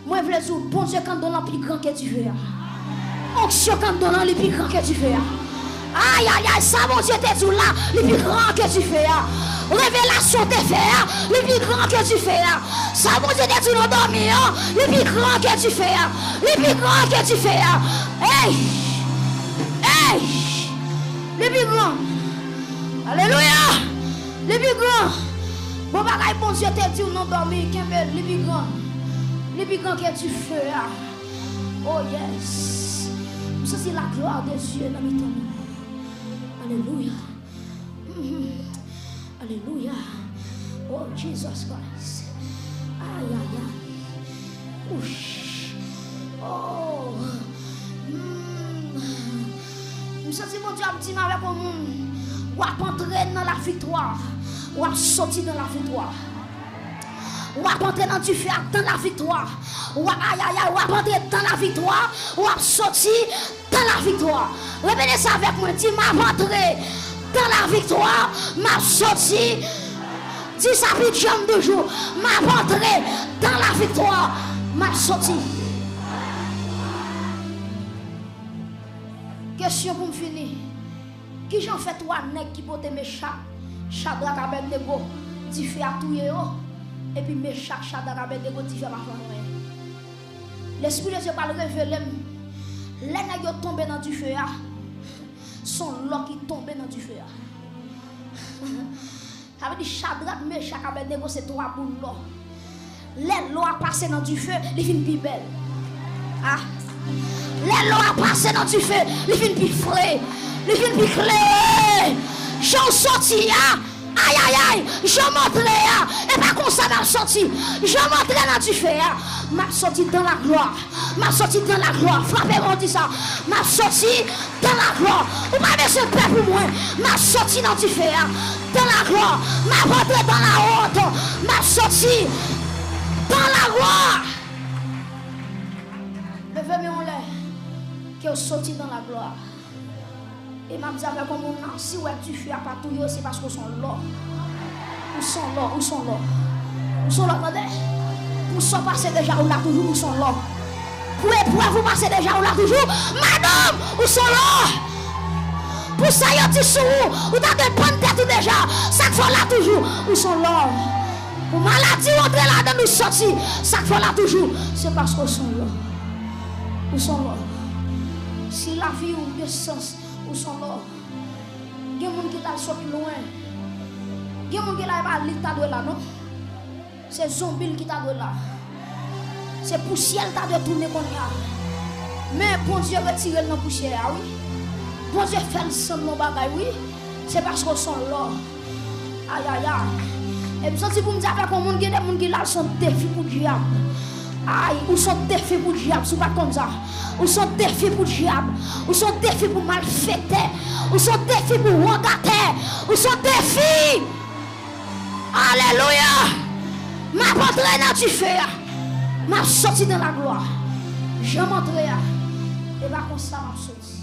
Moi je veux dire bon Dieu quand donne plus grand que du feu. Onction quand donne le plus grand que du feu. Aïe aïe aïe, ça bon Dieu te dit là, le plus grand que du feu. Révélation te fait, le plus grand que tu fais. Ça bon Dieu te dit nous dormir, le plus grand que tu fais. Le plus grand que tu fais. Hey! Hey! Le plus grand. Alléluia! Le plus grand. Bon bagaille, bon Dieu te dit non dormir, le plus grand. Le plus grand que tu fais. Oh yes. Ça c'est la gloire de Dieu dans mes temps. Alléluia. Alléluia. Oh Jesus Christ. Aïe aïe aïe. Ouch. Oh. Ou à entrer dans la victoire. Ou à sortir dans la victoire. Ou à entrer dans du fer dans la victoire. Ou à entrer dans la victoire. Ou à sortir dans la victoire. Répétez ça avec moi. Dis, m'a entré dans la victoire. M'a sorti. Dis ça puis jambe de jour. M'a entré dans la victoire. M'a sorti. Question pour me finir. Qui j'en fait trois nègres qui portent mes chats? Shadrach, Abednego, tu fais à tout et puis mes chats, Shadrach, Abednego, tu fais à faire. L'esprit de Dieu va le révéler. Les nègres tombés dans du feu sont là qui tombent dans du feu. Ça veut dire Shadrach, Meshach, Abednego, c'est trois boules l'eau. Les lois passées dans du feu, les filles plus belles. Ah. Les lois passées dans du feu, les filles plus frais, les filles plus claires. J'en sorti, aïe aïe aïe, j'en montre, et pas comme ça m'a sorti. J'en montre dans du feu, m'a sorti dans la gloire, m'a sorti dans la gloire. Frappez-moi, dit ça, m'a sorti dans la gloire. Ou pas laisser peur pour moi, m'a sorti dans du feu, dans la gloire, m'a rentré dans la honte, m'a sorti dans la gloire. Levez-moi en l'air, qui est sorti dans la gloire. Et m'a dit avec comme on si ouais tu fais à partout c'est parce qu'on sont là. Où sont là, où sont là. Où sont là, attendez. Pour ça passer déjà où là toujours, où sont là. Pour épreuve vous passez déjà où là toujours. Madame, où sont là. Pour ça y a dit sous ou t'as des bonnes têtes déjà. Ça fait là toujours, où sont là. Pour maladie entrer là dans nous sortir, ça fait là toujours. C'est parce qu'on sont là. Où sont là. Si la vie ou de sens. Où sont là? Il y a des gens qui t'a sorti loin. Il y a des gens qui t'a l'état de là, non? C'est zombie qui t'a de là. C'est poussière qui t'a de tourner comme ça. Mais bon Dieu retire la poussière, oui. Bon Dieu fait le sang de mon bagage, oui. C'est parce qu'on sont là. Aïe aïe aïe. Et puis si vous me dites que il y a des gens qui là sont défis pour le diable. Aïe, ou sont défis pour le diable, c'est pas comme ça. Ou sont défis pour le diable. Ou sont défis pour malfaiter. Ou sont défis pour regarder. Ou sont défis. Alléluia. Ma rentrée dans du feu. Ma sortie dans la gloire. Je m'entre. Et va comme ça, ma sortie.